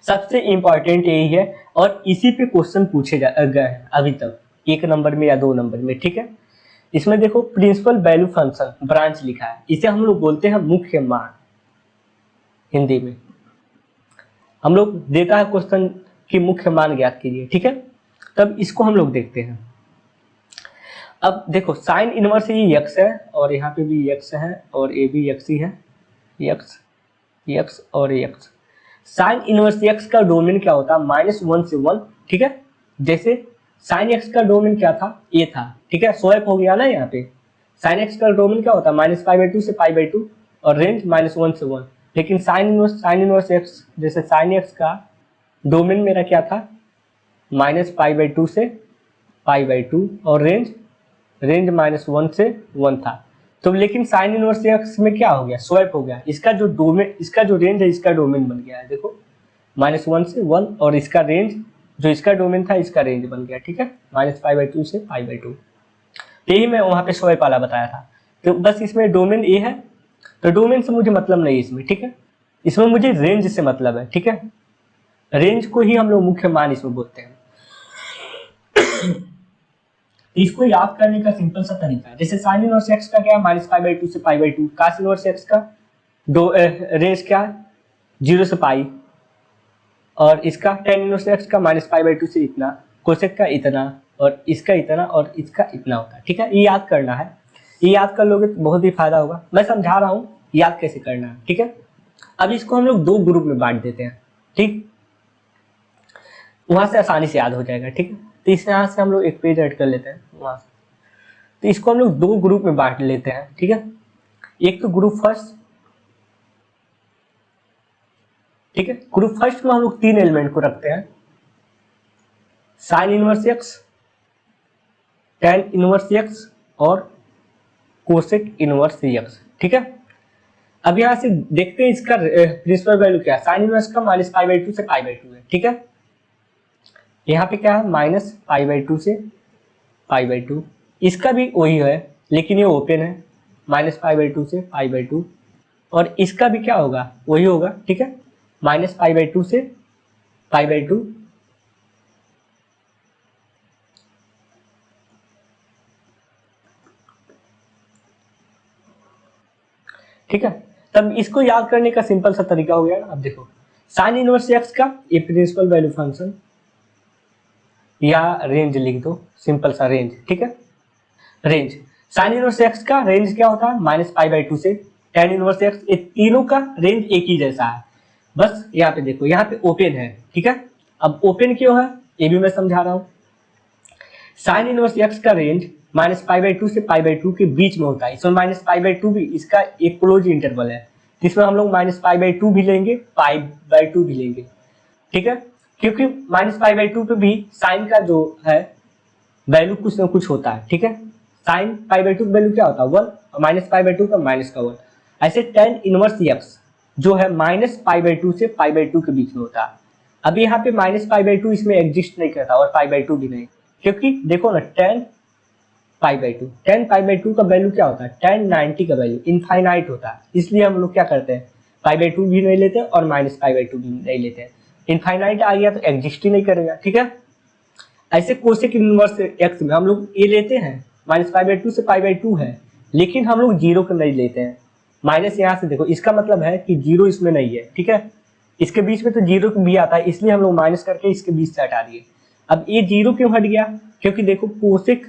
सबसे इंपॉर्टेंट यही है, और इसी पे क्वेश्चन पूछे गए अभी तक, 1 नंबर में या 2 नंबर में। ठीक है, इसमें देखो प्रिंसिपल वैल्यू फंक्शन ब्रांच लिखा है, इसे हम लोग बोलते हैं मुख्य मान, हिंदी में हम लोग देता है क्वेश्चन कि मुख्य मान ज्ञात कीजिए। ठीक है, तब इसको हम लोग देखते हैं। अब देखो साइन इनवर्स ये एक्स है, और यहाँ पे भी एक्स है, और ये भी एक्स ही है, एक्स एक्स और एक्स। साइन इनवर्स एक्स का डोमेन क्या होता है, -1 से 1। ठीक है, जैसे साइन एक्स का डोमेन क्या था, ये था। ठीक है, स्वैप हो गया ना यहाँ पे। साइन एक्स का डोमेन क्या होता है, -π/2 से π/2, और रेंज -1 से 1। लेकिन साइन इनवर्स एक्स, जैसे साइन एक्स का डोमेन मेरा क्या था, -π/2 से π/2, और रेंज -1 से 1 था। तो लेकिन साइन इनवर्स एक्स में क्या हो गया, स्वैप हो गया, इसका जो डोमेन, इसका जो रेंज है, इसका डोमेन बन गया है। देखो -1 से 1, और इसका रेंज जो इसका डोमेन था, इसका रेंज बन गया। ठीक है, -π/2 से π/2। यही मैं वहां पे स्वैप वाला बताया था। तो बस इसमें डोमेन ए है, तो डोमेन से मुझे मतलब नहीं इसमें। ठीक है, इसमें मुझे रेंज से मतलब है। ठीक है, रेंज को ही हम लोग मुख्य मान इसमें बोलते हैं। इसको याद करने का सिंपल सा तरीका है, जैसे साइन इनवर्स एक्स का क्या है, -π/2 से π/2, cos इनवर्स एक्स का रेंज क्या है, 0 से पाई, और इसका tan इनवर्स एक्स का -π/2 से इतना, कोसेक का इतना, और इसका इतना, और इसका इतना होता है। ठीक है, ये याद करना है, ये याद कर लोगे तो बहुत ही फायदा होगा। मैं समझा रहा हूँ याद कैसे करना है। ठीक है, अब इसको हम लोग 2 ग्रुप में बांट देते हैं। ठीक, वहां से आसानी से याद हो जाएगा। ठीक है, तो इस यहाँ से हम लोग एक पेज ऐड कर लेते हैं वहां से, तो इसको हम लोग 2 ग्रुप में बांट लेते हैं। ठीक है, एक तो ग्रुप फर्स्ट, ठीक है, ग्रुप फर्स्ट में हम लोग 3 एलिमेंट को रखते हैं, sine inverse X, tan inverse X, और कोसेक इनवर्स एक्स। ठीक है, अब यहाँ से देखते हैं इसका प्रिंसिपल वैल्यू क्या है, साइन इनवर्स का -π/2 से π/2 है। ठीक है, यहाँ पे क्या है, -π/2 से π/2, इसका भी वही है, लेकिन ये ओपन है, -π/2 से π/2, और इसका भी क्या होगा, वही होगा। ठीक है, -π/2 से π/2। ठीक है, तब इसको याद करने का सिंपल सा तरीका हो गया ना। अब देखो साइन इनवर्स एक्स का ये प्रिंसिपल वैल्यू फंक्शन, या रेंज लिख दो, सिंपल सा रेंज। ठीक है, रेंज साइन इनवर्स एक्स का रेंज क्या होता है, -π/2 से tan इनवर्स एक्स, ये तीनों का रेंज एक ही जैसा है, बस यहाँ पे देखो, यहाँ पे ओपन है। ठीक है, अब ओपन क्यों है ये भी मैं समझा रहा हूँ। साइन इनवर्स एक्स का रेंज -π/2 से π/2 के बीच में होता है, इसमें -π/2 भी इसका एक क्लोज इंटरवल है, जिसमें हम लोग -π/2 भी लेंगे, π/2 भी लेंगे। ठीक है, क्योंकि -π/2 पे भी साइन का जो है वैल्यू कुछ ना कुछ होता है। ठीक है, साइन पाई बाई टू का वैल्यू क्या होता है 1 और माइनस पाई बाई टू का माइनस का 1। ऐसे टेन इनवर्स एक्स जो है माइनस पाई बाई टू से पाई बाई टू के बीच में होता है। अब यहाँ पे माइनस पाई बाई टू इसमें एग्जिस्ट नहीं करता और पाई बाई टू भी नहीं, क्योंकि देखो ना टेन पाई बाई टू का वैल्यू क्या होता है 1090 का वैल्यू इनफाइनाइट होता है, इसलिए हम लोग क्या करते हैं पाई बाई टू भी नहीं लेते और माइनस पाई बाई टू भी नहीं लेते हैं। इनफाइनाइट आ गया तो एग्जिस्ट ही नहीं करेगा, ठीक है। ऐसे कोसेक इनवर्स एक्स में हम लोग ये लेते हैं माइनस पाई बाई टू से पाई बाई टू है, लेकिन हम लोग जीरो को नहीं लेते हैं। माइनस यहाँ से देखो इसका मतलब है कि जीरो इसमें नहीं है, ठीक है। इसके बीच में तो जीरो भी आता है, इसलिए हम लोग माइनस करके इसके बीच से हटा दिए। अब ये जीरो क्यों हट गया, क्योंकि देखो कोसेक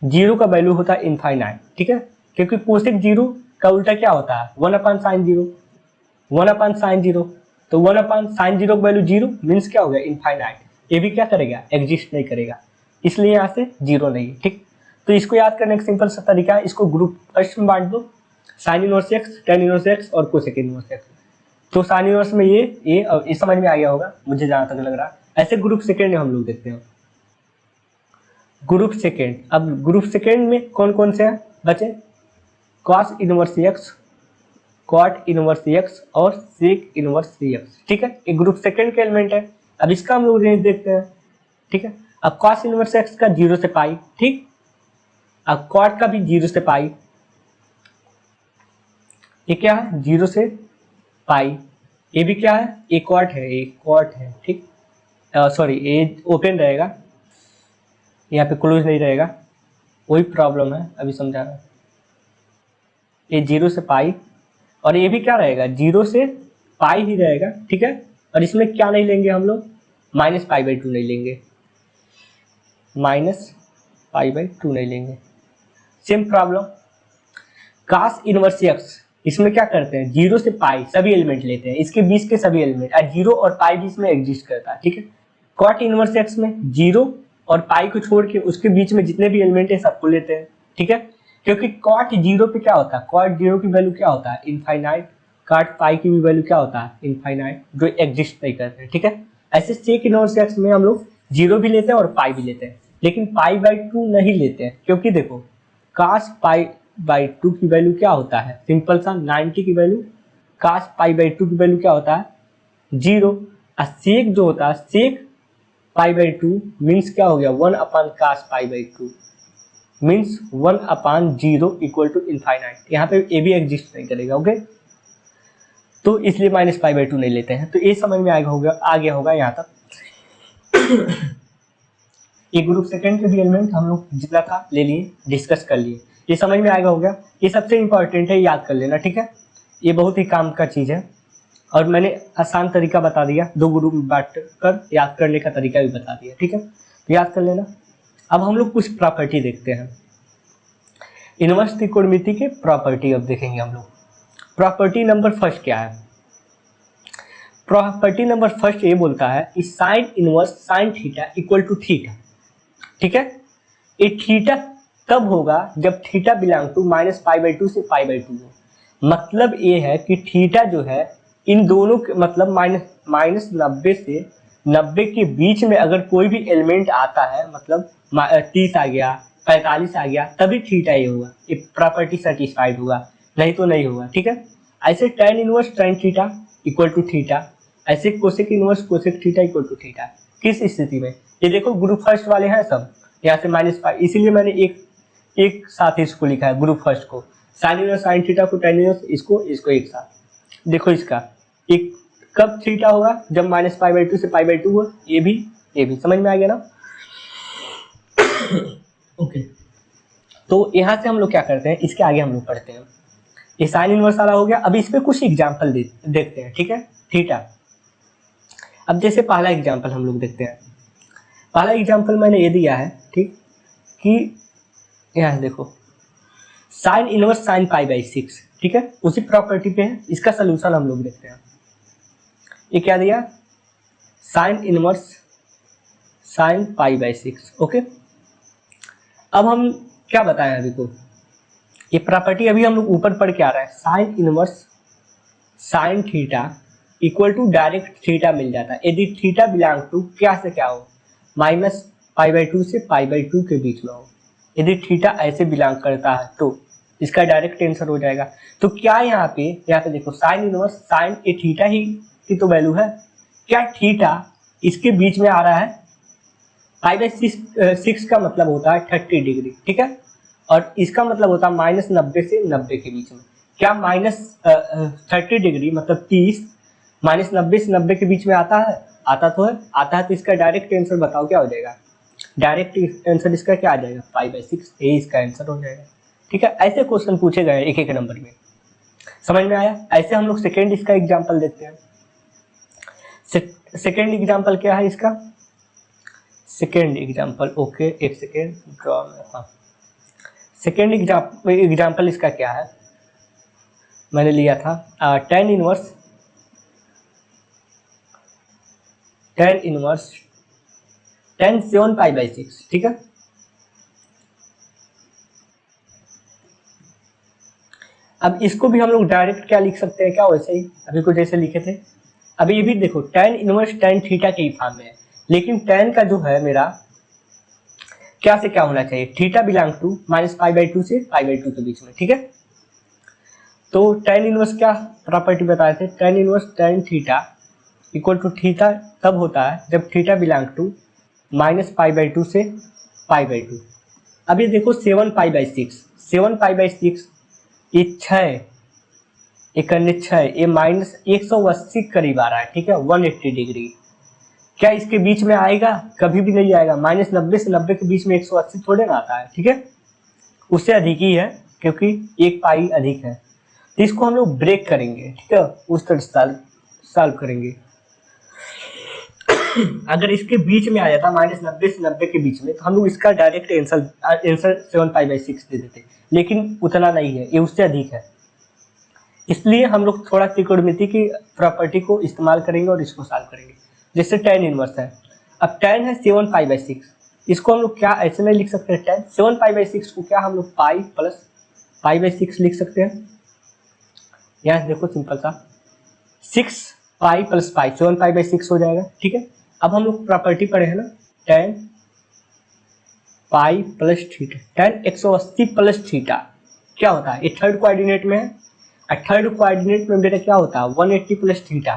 जीरो का वैल्यू होता है इनफाइनाइट, ठीक है। क्योंकि कोसेक जीरो का उल्टा क्या होता है 1/sin 0, 1/sin 0, तो 1/sin 0 का वैल्यू जीरो मीन्स क्या हो गया इनफाइनाइट। ये भी क्या करेगा एग्जिस्ट नहीं करेगा, इसलिए यहाँ से जीरो नहीं, ठीक। तो इसको याद करने का सिंपल सा तरीका है, इसको ग्रुप फर्स्ट में बांट दो, sine inverse x, tan inverse X और कोसेक इनवर्स एक्स। तो साइन इनवर्स में ये और ये समझ में आ गया होगा मुझे जहाँ तक लग रहा है। ऐसे ग्रुप सेकेंड में हम लोग देखते हैं ग्रुप सेकेंड। अब ग्रुप सेकेंड में कौन कौन से हैं बचे, cos inverse X, cot inverse X और सेक इनवर्स एक्स, ठीक है। ये ग्रुप सेकेंड का एलिमेंट है। अब इसका हम लोग रेंज देखते हैं, ठीक है। अब कॉस इनवर्स एक्स का 0 से पाई, ठीक। अब कॉट का भी 0 से पाई, ये क्या है 0 से पाई। ये भी क्या है एक कॉट है, एक कॉट है, ठीक। सॉरी ये ओपन रहेगा, यहाँ पे क्लोज नहीं रहेगा, वही प्रॉब्लम है अभी समझा रहा हूँ। ये 0 से पाई और ये भी क्या रहेगा 0 से पाई ही रहेगा, ठीक है। और इसमें क्या नहीं लेंगे हम लोग माइनस पाई बाई टू नहीं लेंगे, माइनस पाई बाई टू नहीं लेंगे। सेम प्रॉब्लम कास इनवर्स एक्स, इसमें क्या करते हैं 0 से पाई सभी एलिमेंट लेते हैं, इसके बीच के सभी एलिमेंट, 0 और पाई बीच में एग्जिस्ट करता है, ठीक है। कॉट इनवर्स एक्स में 0 और पाई को छोड़ के उसके बीच में जितने भी एलिमेंट है सबको लेते हैं, ठीक है। क्योंकि कॉट 0 पे क्या होता है, कॉट 0 की वैल्यू क्या होता है इनफाइनाइट, कॉट पाई की भी वैल्यू क्या होता है इनफाइनाइट, जो एग्जिस्ट नहीं करते हैं, ठीक है। ऐसे सेक इनवर्स एक्स में हम लोग 0 भी लेते हैं और पाई भी लेते हैं, लेकिन पाई बाई टू नहीं लेते हैं, क्योंकि देखो काश पाई बाई टू की वैल्यू क्या होता है सिंपल सा 90 की value, cos pi by two की वैल्यू क्या होता है 0, और सेक जो होता है sec pi by two means क्या हो गया 1 cos pi by two means 1/0 equal to infinite. यहाँ पे ए भी एग्जिस्ट नहीं करेगा, ओके। तो इसलिए माइनस पाई बाई टू नहीं लेते हैं। तो ये समझ में आ गया होगा यहाँ तक। ये ग्रुप सेकंड के भी एलिमेंट हम लोग जितना था ले लिए, डिस्कस कर लिए, ये समझ में आएगा हो गया। ये सबसे इंपॉर्टेंट है, याद कर लेना, ठीक है। ये बहुत ही काम का चीज़ है और मैंने आसान तरीका बता दिया, 2 ग्रुप में बांट कर याद करने का तरीका भी बता दिया, ठीक है। तो याद कर लेना। अब हम लोग कुछ प्रॉपर्टी देखते हैं, इनवर्स त्रिकोणमिति के प्रॉपर्टी अब देखेंगे हम लोग। प्रॉपर्टी नंबर फर्स्ट क्या है, प्रॉपर्टी नंबर फर्स्ट ये बोलता है कि sine inverse sine theta equal to theta, ठीक है। ये थीटा तब होगा जब theta belong to minus pi by two से पाई बाई टू हो। मतलब ये है कि थीटा जो है इन दोनों के मतलब माइनस 90 से 90 के बीच में अगर कोई भी एलिमेंट आता है, मतलब 30 आ गया 45 आ गया, तभी थीटा ये होगा, ये प्रॉपर्टी सेटिस्फाइड होगा, नहीं तो नहीं होगा, ठीक है। ऐसे tan inverse tan theta equal to theta, ऐसे cosec inverse cosec theta equal to theta. किस स्थिति में, ये देखो ग्रुप फर्स्ट वाले हैं सब, यहाँ से माइनस पाई, इसीलिए मैंने एक साथ इसको लिखा है ग्रुप फर्स्ट को, साइन इनवर्स साइन थीटा को tan इनवर्स इसको एक साथ। देखो इसका एक कब थीटा होगा जब माइनस पाई बाई टू से पाई बाई टू हो, ये भी समझ में आ गया ना। ओके तो यहाँ से हम लोग क्या करते हैं, इसके आगे हम लोग पढ़ते हैं। ये साइन इनवर्स वाला हो गया। अब इस पे कुछ एग्जाम्पल देखते हैं, ठीक है, थीटा। अब जैसे पहला एग्जाम्पल हम लोग देखते हैं, पहला एग्जाम्पल मैंने ये दिया है, ठीक, कि यहाँ देखो sine inverse sine pi by 6, ठीक है, उसी प्रॉपर्टी पे है। इसका सोल्यूशन हम लोग देखते हैं। ये क्या दिया, sign inverse sine pi by 6, okay. अब हम क्या बताएं अभी को, ये प्रॉपर्टी अभी हम लोग ऊपर पढ़ के आ रहा है, sine inverse sine theta equal to direct theta मिल जाता है यदि थीटा बिलोंग टू क्या से क्या हो, माइनस पाई बाई टू से पाई बाई टू के बीच में हो। यदि थीटा ऐसे बिलोंग करता है तो इसका डायरेक्ट आंसर हो जाएगा। तो क्या यहाँ पे देखो साइन इनवर्स साइन ए थीटा ही की तो वैल्यू है, क्या थीटा इसके बीच में आ रहा है? पाई बाई सिक्स का मतलब होता है 30 डिग्री, ठीक है, और इसका मतलब होता है -90 से 90 के बीच में। क्या -30 डिग्री मतलब 30 -90 से 90 के बीच में आता है? आता तो है, आता है, तो इसका डायरेक्ट आंसर बताओ क्या हो जाएगा? डायरेक्ट आंसर इसका क्या आ जाएगा? पाई बाई 6, ये इसका आंसर हो जाएगा। ठीक है, ऐसे क्वेश्चन पूछे गए एक एक नंबर में। समझ में आया? ऐसे हम लोग सेकेंड इसका एग्जाम्पल देखते हैं। सेकेंड एग्जाम्पल क्या है इसका? सेकेंड एग्जाम्पल, ओके एक सेकेंड ड्रॉ में, हाँ सेकेंड एग्जाम्पल इसका क्या है? मैंने लिया था tan इनवर्स 7 पाई बाई 6, ठीक है। अब इसको भी हम लोग डायरेक्ट क्या लिख सकते हैं, क्या वैसे ही अभी कुछ जैसे लिखे थे। अभी ये भी देखो tan इनवर्स tan थीटा के ही फॉर्म में है, लेकिन tan का जो है मेरा क्या से क्या होना चाहिए? थीटा बिलोंग टू -π/2 से π/2 के बीच में, ठीक है। तो tan इनवर्स क्या प्रॉपर्टी बताए थे? tan inverse tan theta equal to theta तब होता है जब थीटा बिलोंग टू -π/2 से π/2। अब ये देखो 7 पाई बाई 6 ये 6 एक अन्य 6 ये -180 करीब आ रहा है, ठीक है, 180 डिग्री। क्या इसके बीच में आएगा? कभी भी नहीं आएगा। -90 से 90 के बीच में 180 थोड़े ना आता है, ठीक है, उससे अधिक ही है क्योंकि एक पाई अधिक है। तो इसको हम लोग ब्रेक करेंगे, ठीक है, उस तरह सॉल्व करेंगे। अगर इसके बीच में आ जाता -90 से 90 के बीच में तो हम लोग इसका डायरेक्ट आंसर 7 पाई बाई 6 दे देते, लेकिन उतना नहीं है, ये उससे अधिक है। इसलिए हम लोग थोड़ा त्रिकोणमिति की प्रॉपर्टी को इस्तेमाल करेंगे और इसको सॉल्व करेंगे। जैसे tan इनवर्स है, अब tan है 7 पाई बाई 6, इसको हम लोग क्या ऐसे नहीं लिख सकते? tan 7 पाई बाई 6 को क्या हम लोग पाई प्लस पाई बाई 6 लिख सकते हैं? यहाँ देखो सिंपल सा 6 pi plus pi 7 pi by 6 हो जाएगा, ठीक है। अब हम लोग प्रॉपर्टी पढ़े हैं ना, tan pi plus theta, tan 180 plus theta क्या होता है? ये थर्ड कोऑर्डिनेट में है, थर्ड कोऑर्डिनेट में मेरा क्या होता है? 180 प्लस थीटा,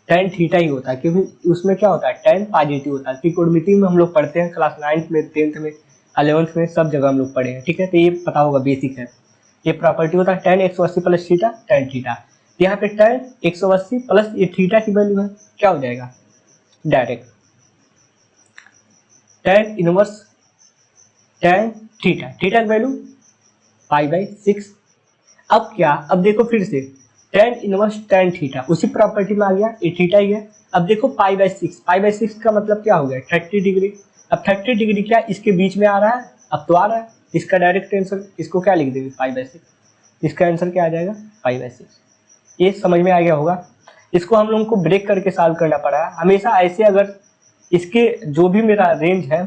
tan थीटा ही होता है, क्योंकि उसमें क्या होता है? tan पॉजिटिव होता है। त्रिकोणमिति में हम लोग पढ़ते हैं क्लास 9th में, 10th में, 11th में, सब जगह हम लोग पढ़े हैं, ठीक है, तो ये पता होगा, बेसिक है। ये प्रॉपर्टी होता है tan 180 plus theta tan theta. यहाँ पे tan 180 प्लस ये थीटा की वैल्यू है, क्या हो जाएगा? Direct tan inverse tan theta, theta की वैल्यू पाई बाई 6। अब क्या, अब देखो फिर से tan इनवर्स tan थीटा उसी प्रॉपर्टी में आ गया, ये थीटा ही है। अब देखो पाई बाई 6 का मतलब क्या हो गया? 30 डिग्री। अब 30 डिग्री क्या इसके बीच में आ रहा है? अब तो आ रहा है, इसका डायरेक्ट आंसर इसको क्या लिख देंगे? पाई बाई 6, इसका आंसर क्या आ जाएगा? पाई बाई 6। ये समझ में आ गया होगा। इसको हम लोगों को ब्रेक करके सॉल्व करना पड़ा है हमेशा ऐसे। अगर इसके जो भी मेरा रेंज है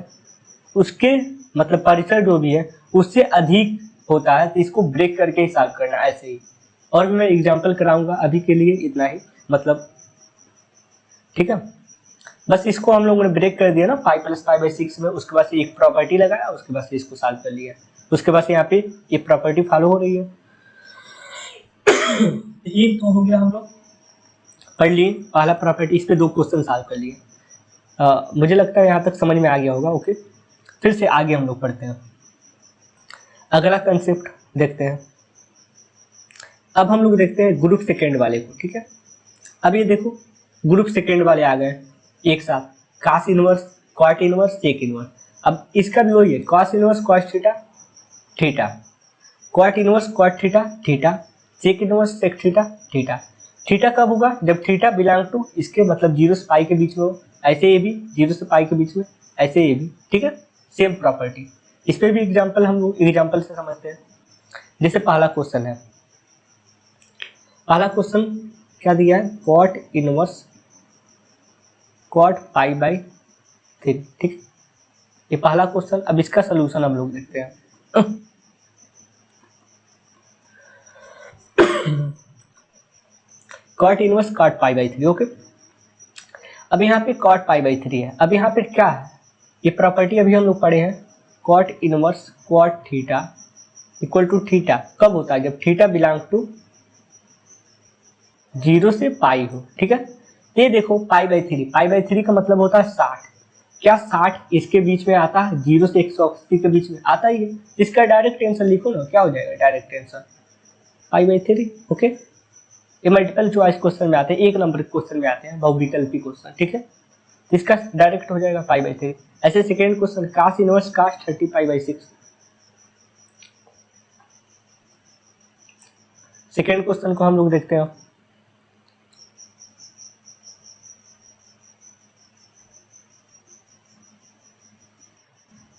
उसके मतलब परिसर जो भी है उससे अधिक होता है तो इसको ब्रेक करके ही सॉल्व करना ऐसे ही। और भी मैं एग्जांपल कराऊंगा, अभी के लिए इतना ही, मतलब ठीक है। बस इसको हम लोगों ने ब्रेक कर दिया ना पाई प्लस पाई बाई 6 में, उसके बाद से एक प्रॉपर्टी लगाया, उसके बाद से इसको सॉल्व कर लिया, उसके बाद से यहाँ पे ये प्रॉपर्टी फॉलो हो रही है। ये तो हो गया, हम लोग पढ़ लिए पहला प्रॉपर्टी, इस पे 2 क्वेश्चन सॉल्व कर लिए। मुझे लगता है यहाँ तक समझ में आ गया होगा। ओके, फिर से आगे हम लोग पढ़ते हैं, अगला कंसेप्ट देखते हैं। अब हम लोग देखते हैं ग्रुप सेकेंड वाले को, ठीक है। अब ये देखो ग्रुप सेकेंड वाले आ गए एक साथ, cos inverse cot inverse sec inverse. अब इसका भी वही है, cos inverse cos theta theta, cot inverse cot theta theta, sec inverse sec theta theta. Theta कब होगा? जब थीटा बिलोंग टू इसके मतलब 0 से पाई के बीच में हो, ऐसे ये भी 0 से पाई के बीच में, ऐसे ये भी, ठीक है, सेम प्रॉपर्टी। इस पे भी एग्जांपल हम लोग एग्जांपल से समझते हैं। जैसे पहला क्वेश्चन है, पहला क्वेश्चन क्या दिया है? Cot inverse cot pi by 3, ठीक। ये पहला क्वेश्चन। अब इसका सलूशन हम लोग देखते हैं। Cot inverse cot pi by 3, okay. अब यहाँ पे कॉट पाई बाई 3 है। अब यहाँ पे क्या है? ये प्रॉपर्टी अभी हम लोग पढ़े हैं, cot inverse cot theta equal to theta कब होता है, जब थीटा बिलोंग टू 0 से पाई हो। ठीक है, ये देखो पाई बाई थ्री का मतलब होता है 60। क्या 60 इसके बीच में आता है, 0 से 180 के बीच में आता ही है। इसका डायरेक्ट आंसर लिखो ना, क्या हो जाएगा डायरेक्ट आंसर पाई/3। ओके, ये मल्टीपल चॉइस क्वेश्चन में आते हैं, 1 नंबर के क्वेश्चन में आते हैं, बहुविकल्पी क्वेश्चन। ठीक है, इसका डायरेक्ट हो जाएगा पाई/3। ऐसे सेकेंड क्वेश्चन कास इनवर्स कास 30 पाई/6। सेकेंड क्वेश्चन को हम लोग देखते हैं।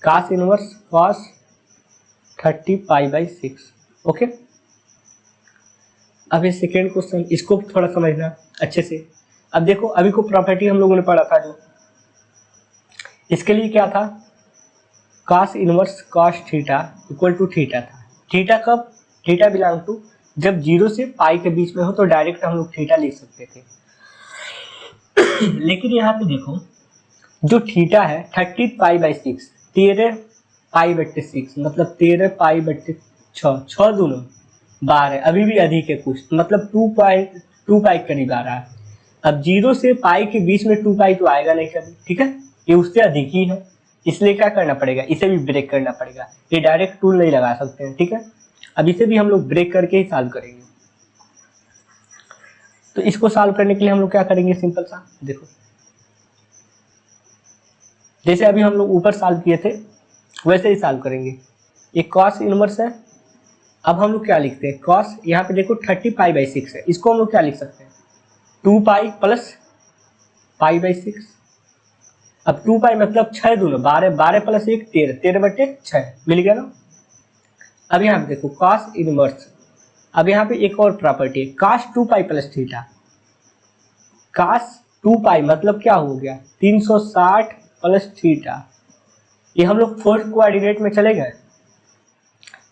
कास इनवर्स कॉस 30 पाई/6। ओके, अब ये सेकेंड क्वेश्चन, इसको थोड़ा समझना अच्छे से। अब देखो, अभी को प्रॉपर्टी हम लोगों ने पढ़ा था जो, इसके लिए क्या था, cos inverse cos theta equal to theta था। थीटा कब, थीटा बिलोंग टू जब 0 से पाई के बीच में हो तो डायरेक्ट हम लोग थीटा लिख सकते थे। लेकिन यहाँ पे देखो, जो थीटा है 30 पाई/6, 13 पाई/6, मतलब 13 पाई/6, 6 दूनो 12, अभी भी अधिक है कुछ, मतलब 2 पाई करीब आ रहा है। अब 0 से पाई के बीच में 2 पाई तो आएगा नहीं कभी। ठीक है, ये उससे अधिक ही है, इसलिए क्या करना पड़ेगा, इसे भी ब्रेक करना पड़ेगा। ये डायरेक्ट टूल नहीं लगा सकते हैं। ठीक है, अब इसे भी हम लोग ब्रेक करके ही सॉल्व करेंगे। तो इसको सॉल्व करने के लिए हम लोग क्या करेंगे, सिंपल सा देखो, जैसे अभी हम लोग ऊपर सॉल्व किए थे वैसे ही सॉल्व करेंगे। ये कॉस इनवर्स है। अब हम लोग क्या लिखते हैं, कॉस, यहाँ पे देखो 30 पाई/6 है, इसको हम लोग क्या लिख सकते हैं, 2 पाई प्लस पाई/6। अब 2 पाई मतलब 6 दूनो 12, 12 प्लस 1 13, 13/6 मिल गया ना। अब यहाँ पे देखो कॉस इनवर्स, अब यहाँ पे एक और प्रॉपर्टी है, कास 2 पाई प्लस थीटा। कास 2 पाई मतलब क्या हो गया, 360 प्लस थीटा। ये हम लोग फोर्थ कोऑर्डिनेट में चले गए।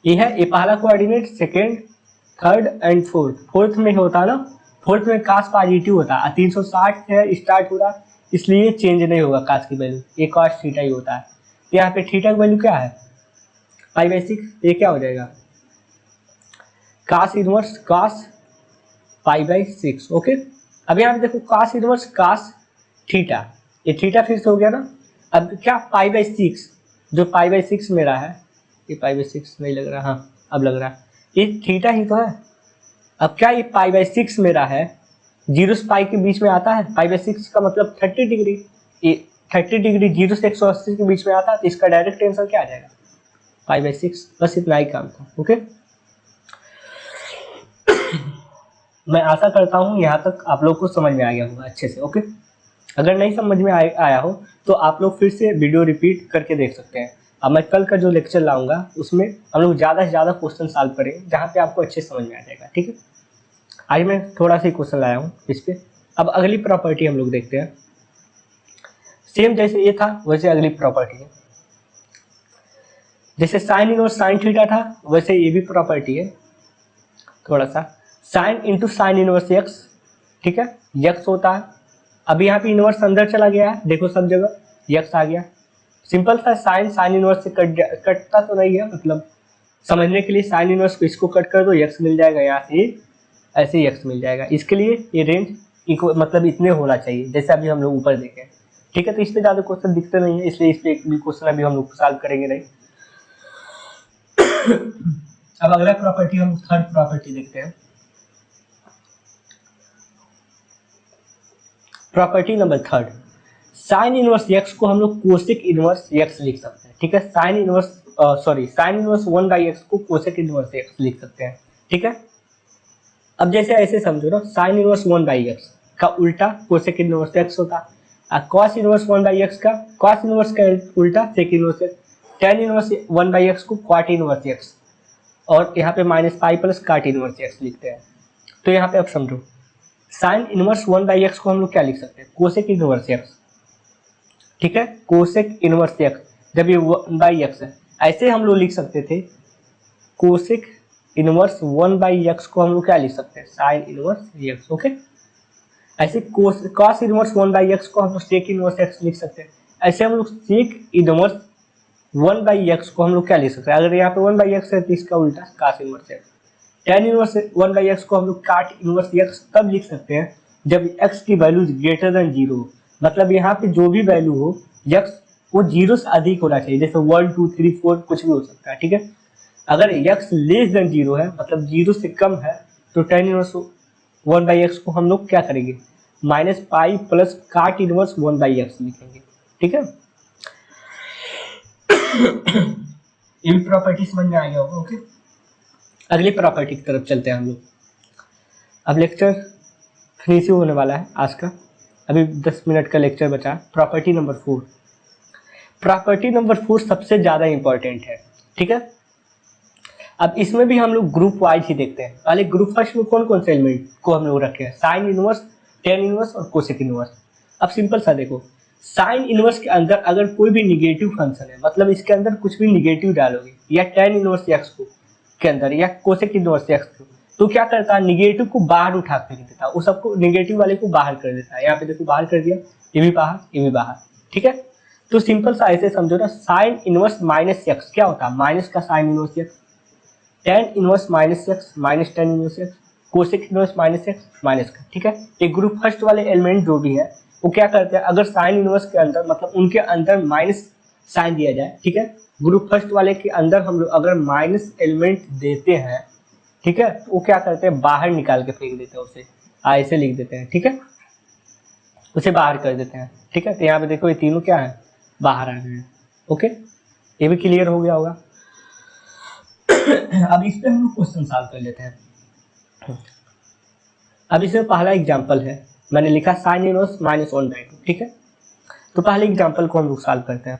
ये है, ये पहला coordinate, second, third and fourth. Fourth में होता है ना, फोर्थ में कास पॉजिटिव होता है, 360 है स्टार्ट हो रहा, इसलिए चेंज नहीं होगा कास की वैल्यू, ये कॉस थीटा ही होता है। तो यहाँ पे थीटा की वैल्यू क्या है, पाई/6। ये क्या हो जाएगा, कास इनवर्स कास पाई/6। ओके, अब यहाँ पे देखो कास इनवर्स कास थीटा, ये थीटा फिर से हो गया ना। अब क्या पाई/6, जो पाई/6 मेरा है, ये पाई/6 नहीं लग रहा, हाँ अब लग रहा है, ये थीटा ही तो है। अब क्या ये पाई/6 मेरा है, 0 से पाई के बीच में आता है, पाई/6 का मतलब 30 डिग्री, ये 30 डिग्री 0 से 180 के बीच में आता है, तो इसका डायरेक्ट आंसर क्या आ जाएगा, पाई/6। बस इतना ही काम था। ओके, मैं आशा करता हूँ यहाँ तक आप लोग को समझ में आ गया होगा अच्छे से। ओके, अगर नहीं समझ में आया हो तो आप लोग फिर से वीडियो रिपीट करके देख सकते हैं। अब मैं कल का जो लेक्चर लाऊंगा उसमें हम लोग ज़्यादा से ज़्यादा क्वेश्चन सॉल्व करेंगे, जहाँ पे आपको अच्छे समझ में आ जाएगा। ठीक है, आज मैं थोड़ा सा क्वेश्चन लाया हूँ इस पे। अब अगली प्रॉपर्टी हम लोग देखते हैं। सेम जैसे ये था वैसे अगली प्रॉपर्टी है, जैसे साइन इनवर्स साइन थीटा था वैसे ये भी प्रॉपर्टी है। थोड़ा सा sine into sine inverse x, ठीक है, एक्स होता है। अब यहाँ पे इनवर्स अंदर चला गया है, देखो सब जगह एक्स आ गया। सिंपल सा, साइन साइन इनवर्स से कटता तो नहीं है, मतलब समझने के लिए साइन इनवर्स को इसको कट कर दो, एक्स मिल जाएगा, यहाँ से ऐसे ही एक्स मिल जाएगा। इसके लिए ये रेंज मतलब इतने होना चाहिए, जैसे अभी हम लोग ऊपर देखें। ठीक है, तो इससे ज़्यादा क्वेश्चन दिखते नहीं है, इसलिए इस पर एक भी क्वेश्चन अभी हम लोग सॉल्व करेंगे नहीं। अब अगला प्रॉपर्टी हम थर्ड प्रॉपर्टी देखते हैं। Property number third, sine inverse x को हम लोग कोसेक इनवर्स एक्स लिख सकते हैं। ठीक है, sine inverse sine inverse 1/x को कोसेक इनवर्स एक्स लिख सकते हैं। ठीक है, अब जैसे ऐसे समझो ना, साइन इनवर्स 1/x का उल्टा कोसेक इनवर्स एक्स होता है, कॉस इनवर्स 1/x का कॉस इनवर्स का उल्टा sec inverse X, tan inverse 1/x को क्वाट इनवर्स एक्स, और यहाँ पे minus pi plus cot inverse X लिखते हैं। तो यहाँ पे अब समझो, साइन इनवर्स 1/x को हम लोग क्या लिख सकते हैं, कोसेक इनवर्स एक्स। ठीक है, कोसेक इनवर्स एक्स, जब ये 1/x है, ऐसे हम लोग लिख सकते थे कोसेक इनवर्स 1/x को हम लोग क्या लिख सकते हैं, साइन इनवर्स एक्स। ओके, ऐसे कॉस इनवर्स 1/x को हम लोग सेक इनवर्स एक्स लिख सकते हैं। ऐसे हम लोग सेक इनवर्स 1/x को हम लोग क्या लिख सकते हैं, अगर यहाँ पे 1/x है तो इसका उल्टा काट inverse x। tan inverse 1/x को हम लोग काट इनवर्स x तब लिख सकते हैं जब x की वैल्यू ग्रेटर देन 0 हो, मतलब यहाँ पे जो भी वैल्यू हो x वो 0 से अधिक होना चाहिए, जैसे 1 2 3 4 कुछ भी हो सकता है, ठीक है। अगर x लेस देन 0 है मतलब 0 से कम है तो tan इनवर्स 1/x को हम लोग क्या करेंगे, minus pi plus cot inverse 1/x लिखेंगे, ठीक है। इन प्रॉपर्टी समझ में आ गया होगा, ओके। अगली प्रॉपर्टी की तरफ चलते हैं हम लोग। अब लेक्चर फिनिश होने वाला है आज का, अभी 10 मिनट का लेक्चर बचा। प्रॉपर्टी नंबर 4, प्रॉपर्टी नंबर 4 सबसे ज़्यादा इंपॉर्टेंट है, ठीक है। अब इसमें भी हम लोग ग्रुप वाइज ही देखते हैं। पहले ग्रुप फर्स्ट में कौन कौन से एलिमेंट को हम लोग रखे हैं, साइन इनवर्स, टेन इनवर्स और कोसेक इनवर्स। अब सिंपल सा देखो, साइन इनवर्स के अंदर अगर कोई भी निगेटिव फंक्शन है, मतलब इसके अंदर कुछ भी निगेटिव डालोगे, या टेन इनवर्स एक्स को के अंदर या कोसेक इनवर्स एक्स को, तो क्या करता है, निगेटिव को बाहर उठा कर देता है, वो सबको निगेटिव वाले को बाहर कर देता है। यहाँ पे देखो बाहर कर दिया, ये भी बाहर, ये भी बाहर, ठीक है। तो सिंपल सा ऐसे समझो ना, साइन इनवर्स माइनस एक्स क्या होता है, माइनस का sine inverse x, tan inverse minus x minus tan inverse x, cosec inverse minus x minus का, ठीक है। ये ग्रुप फर्स्ट वाले एलिमेंट जो भी है वो क्या करते हैं, अगर साइन इनवर्स के अंदर मतलब उनके अंदर माइनस साइन दिया जाए, ठीक है, ग्रुप फर्स्ट वाले के अंदर हम लोग अगर माइनस एलिमेंट देते हैं, ठीक है, तो वो क्या करते हैं, बाहर निकाल के फेंक देते हैं उसे, ऐसे लिख देते हैं, ठीक है, उसे बाहर कर देते हैं, ठीक है। तो यहाँ पे देखो ये तीनों क्या है, बाहर आ गए हैं, ओके। ये भी क्लियर हो गया होगा। अब इस पे हम लोग क्वेश्चन सॉल्व कर लेते हैं। अब इसमें पहला एग्जांपल है, मैंने लिखा साइन इनवर्स माइनस 1/2, ठीक है। तो पहले एग्जांपल को हम लोग सॉल्व करते हैं।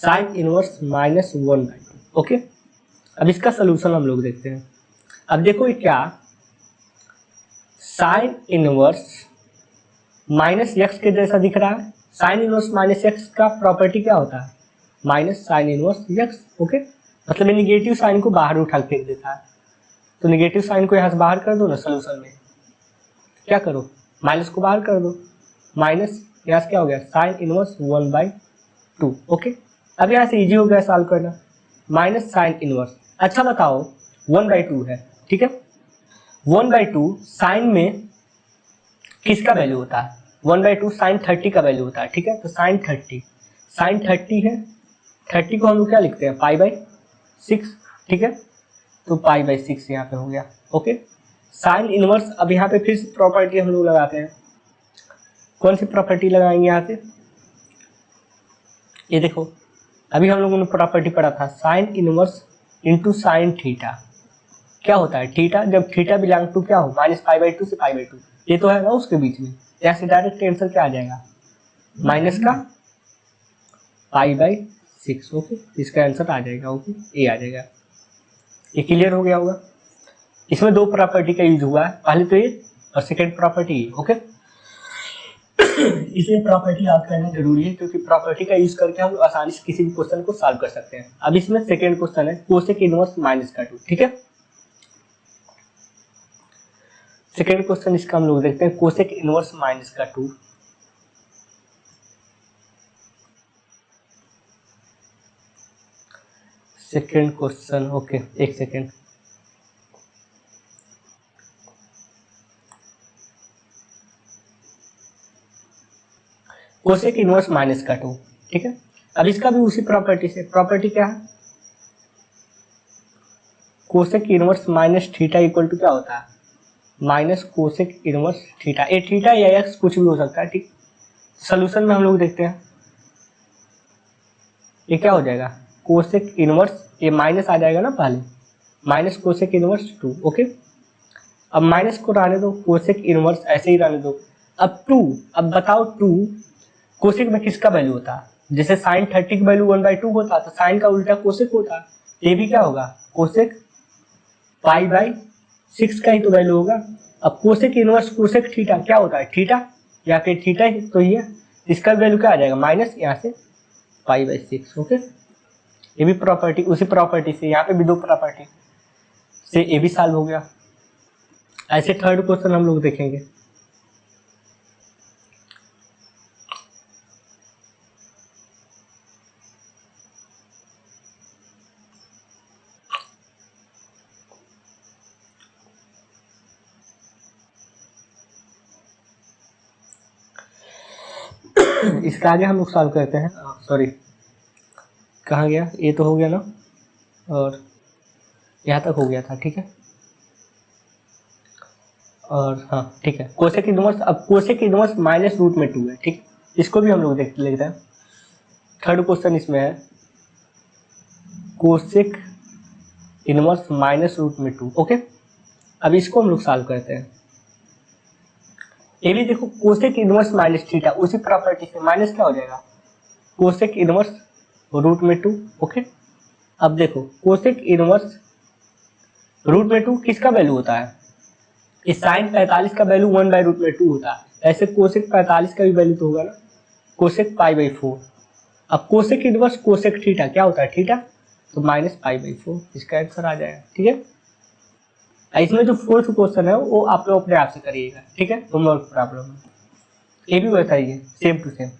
Sine inverse minus 1/2, okay. अब इसका सोल्यूशन हम लोग देखते हैं। अब देखो ये क्या, साइन इनवर्स माइनस एक्स के जैसा दिख रहा है। साइन इनवर्स माइनस एक्स का प्रॉपर्टी क्या होता है, minus sine inverse x, okay. मतलब ये निगेटिव साइन को बाहर उठा फेंक देता है, तो निगेटिव साइन को यहाँ से बाहर कर दो ना सोल्यूशन में, क्या करो, माइनस को बाहर कर दो, माइनस यहाँ से क्या हो गया, साइन इनवर्स 1/2, ओके। अब यहाँ से इजी हो गया सॉल्व करना, माइनस साइन इनवर्स। अच्छा बताओ 1/2 है, ठीक है, 1/2 साइन में किसका वैल्यू होता है, 1/2 साइन 30 का वैल्यू होता है, ठीक है। तो साइन 30 है, 30 को हम लोग क्या लिखते हैं, π/6, ठीक है। तो π/6 यहाँ पे हो गया, ओके। साइन इनवर्स, अब यहाँ पे फिर से प्रॉपर्टी हम लोग लगाते हैं। कौन सी प्रॉपर्टी लगाएंगे यहाँ से, ये देखो अभी हम लोगों ने प्रॉपर्टी पढ़ा था, sign inverse into sine theta. क्या होता है, थीटा जब थीटा बिलोंग टू क्या हो, माइनस π/2 से π/2, ये तो है ना उसके बीच में, यहाँ से डायरेक्ट आंसर क्या आ जाएगा, माइनस का π/6, ओके। इसका आंसर आ जाएगा, ओके, ये आ जाएगा। ये क्लियर हो गया होगा। इसमें दो प्रॉपर्टी का यूज हुआ है, पहले तो ये और सेकेंड प्रॉपर्टी, ओके। इसलिए प्रॉपर्टी याद करना जरूरी है, क्योंकि प्रॉपर्टी का यूज करके हम आसानी से किसी भी क्वेश्चन को सॉल्व कर सकते हैं। अब इसमें सेकेंड क्वेश्चन है कोसेक इनवर्स माइनस का 2, ठीक है। सेकेंड क्वेश्चन इसका हम लोग देखते हैं, कोसेक इनवर्स माइनस का 2। सेकेंड क्वेश्चन, ओके, एक सेकेंड। कोसेक इनवर्स माइनस का 2, ठीक है। अब इसका भी उसी प्रॉपर्टी से, प्रॉपर्टी क्या है, cosec inverse minus theta equal to क्या होता है, माइनस कोसेक इनवर्स थीटा। ए थीटा या एक्स कुछ भी हो सकता है, ठीक। सोल्यूशन में हम लोग देखते हैं, ये क्या हो जाएगा, कोसेक इनवर्स, ये माइनस आ जाएगा ना पहले, माइनस कोसेक इनवर्स 2, ओके। अब माइनस को रहने दो, कोसेक इनवर्स ऐसे ही रहने दो। अब 2, अब बताओ 2 कोसेक में किसका वैल्यू होता है, जैसे साइन 30 का वैल्यू 1/2 होता तो साइन का उल्टा कोसेक होता, ये भी क्या होगा, कोसेक π/6 का ही तो वैल्यू होगा। अब कोसेक इनवर्स कोसेक थीटा क्या होता है, थीटा, या फिर थीटा ही तो ये, इसका वैल्यू क्या आ जाएगा, माइनस यहाँ से π/6, ओके। ये भी प्रॉपर्टी, उसी प्रॉपर्टी से यहाँ पे भी दो प्रॉपर्टी से ये भी सॉल्व हो गया। ऐसे थर्ड क्वेश्चन हम लोग देखेंगे। इसके आगे हम लोग सॉल्व करते हैं। सॉरी, कहाँ गया, ये तो हो गया ना, और यहाँ तक हो गया था, ठीक है। और हाँ ठीक है, कोसेक इनवर्स, अब कोसेक इनवर्स माइनस रूट में 2 है, ठीक। इसको भी हम लोग देख लेते हैं। थर्ड क्वेश्चन इसमें है कोसेक इनवर्स माइनस रूट में 2, ओके। अब इसको हम लोग सॉल्व करते हैं। ये भी देखो, कोसेक इनवर्स माइनस थीटा, उसी प्रॉपर्टी से माइनस क्या हो जाएगा, कोसेक इनवर्स रूट में 2, ओके। अब देखो कोसेक इनवर्स रूट में 2 किसका वैल्यू होता है, इस साइन 45 का वैल्यू 1/√2 होता है, ऐसे कोसेक 45 का भी वैल्यू तो होगा ना, कोसेक π/4। अब कोसेक इनवर्स कोसेक थीटा क्या होता है, थीटा, तो -π/4 इसका आंसर आ जाएगा, ठीक है। इसमें जो फोर्थ क्वेश्चन है वो आप लोग अपने आप से करिएगा, ठीक है, होमवर्क प्रॉब्लम है, ये भी बताइए सेम टू सेम।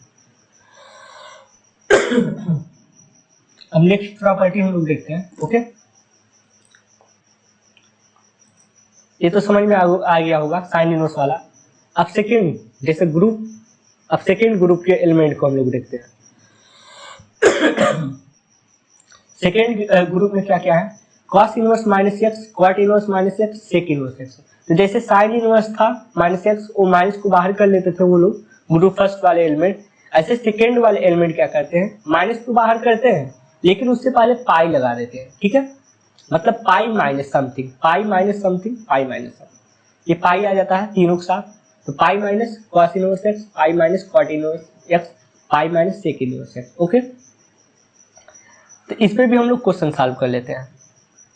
अब नेक्स्ट प्रॉपर्टी हम लोग देखते हैं, ओके। ये तो समझ में आ गया होगा साइन इनवर्स वाला। अब सेकेंड, जैसे ग्रुप, अब सेकेंड ग्रुप के एलिमेंट को हम लोग देखते हैं। सेकेंड ग्रुप में क्या क्या है, cos inverse minus x, cot inverse minus x, sec inverse x. तो जैसे साइन इनवर्स था माइनस एक्स, वो माइनस को बाहर कर लेते थे वो लोग ग्रुप फर्स्ट वाले एलिमेंट, ऐसे सेकेंड वाले एलिमेंट क्या करते हैं, माइनस को बाहर करते हैं लेकिन उससे पहले पाई लगा देते हैं, ठीक है। मतलब pi minus something, pi minus something, pi minus something, ये पाई आ जाता है तीनों के साथ, तो pi minus cos inverse x, pi minus cot inverse x, pi minus sec inverse x, okay. तो इस पे भी हम लोग क्वेश्चन सॉल्व कर लेते हैं।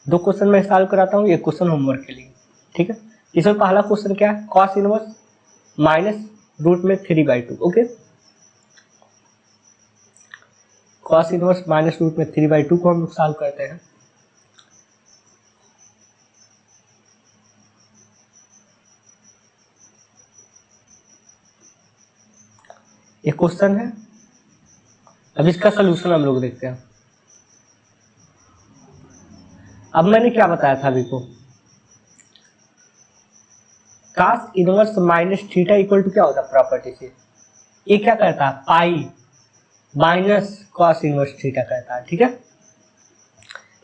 2 क्वेश्चन मैं सॉल्व कराता हूँ, एक क्वेश्चन होमवर्क के लिए, ठीक है। इसमें पहला क्वेश्चन क्या है, कॉस इनवर्स माइनस रूट में 3/2, okay. Cos inverse minus root में 3/2 को हम लोग सॉल्व करते हैं। एक क्वेश्चन है, अब इसका सोल्यूशन हम लोग देखते हैं। अब मैंने क्या बताया था अभी को, cos inverse minus theta equal to क्या होता है प्रॉपर्टी से, ये क्या करता है, pi minus cos inverse theta करता है, ठीक है।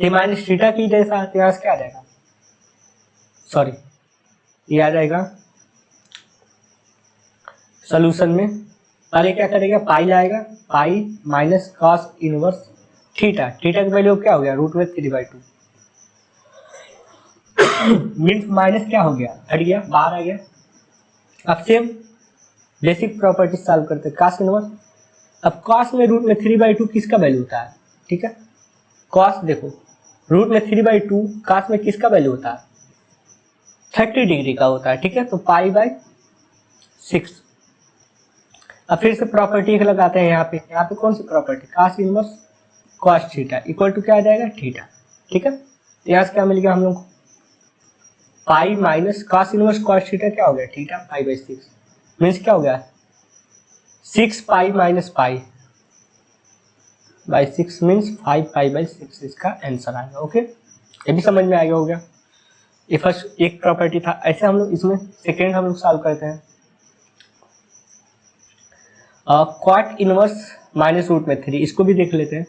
ये माइनस थीटा की जैसा यहाँ क्या आ जाएगा, सॉरी, ये आ जाएगा सोल्यूशन में, पहले क्या करेगा, पाई लाएगा, पाई minus cos inverse theta, theta की वैल्यू क्या हो गया, रूट में 3/2, मीन्स माइनस क्या हो गया, हट गया, बाहर आ गया। अब सेम बेसिक प्रॉपर्टी सॉल्व करते हैं, कॉस इनवर्स, अब कॉस में रूट में 3/2 किसका वैल्यू होता है, ठीक है। कॉस देखो रूट में 3/2 कॉस में किसका वैल्यू होता है, 30 डिग्री का होता है, ठीक है, तो π/6। अब फिर से प्रॉपर्टी एक लगाते हैं, यहाँ पे कौन सी property, cos inverse cos theta equal to क्या आ जाएगा, थीटा, ठीक है। तो यहाँ से क्या मिल गया हम लोग को, पाई minus cos inverse cos theta क्या हो गया, थीटा, π/6 मीन्स क्या हो गया, 6 पाई माइनस π/6 मीन्स 5π/6 इसका आंसर आ गया, ओके। ये भी समझ में आ गया हो गया। ये फर्स्ट एक प्रॉपर्टी था, ऐसे हम लोग इसमें सेकेंड हम लोग सॉल्व करते हैं। क्वाट इनवर्स माइनस रूट में 3, इसको भी देख लेते हैं,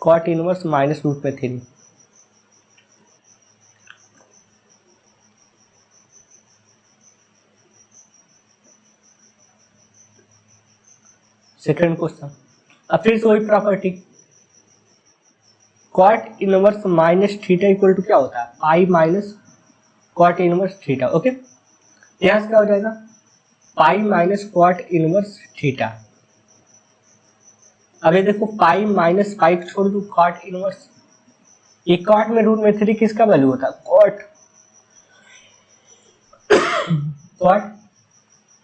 क्वाट इनवर्स माइनस रूट में 3। सेकेंड क्वेश्चन, अब फिर से वही property, cot inverse minus theta equal to क्या होता है, pi minus cot inverse theta, okay. यहाँ से क्या हो जाएगा, pi minus cot inverse theta. अब ये देखो पाई माइनस पाई छोड़ दो, क्वाट इनवर्स, ये क्वाट में रूट में 3 किसका वैल्यू होता है, क्वाट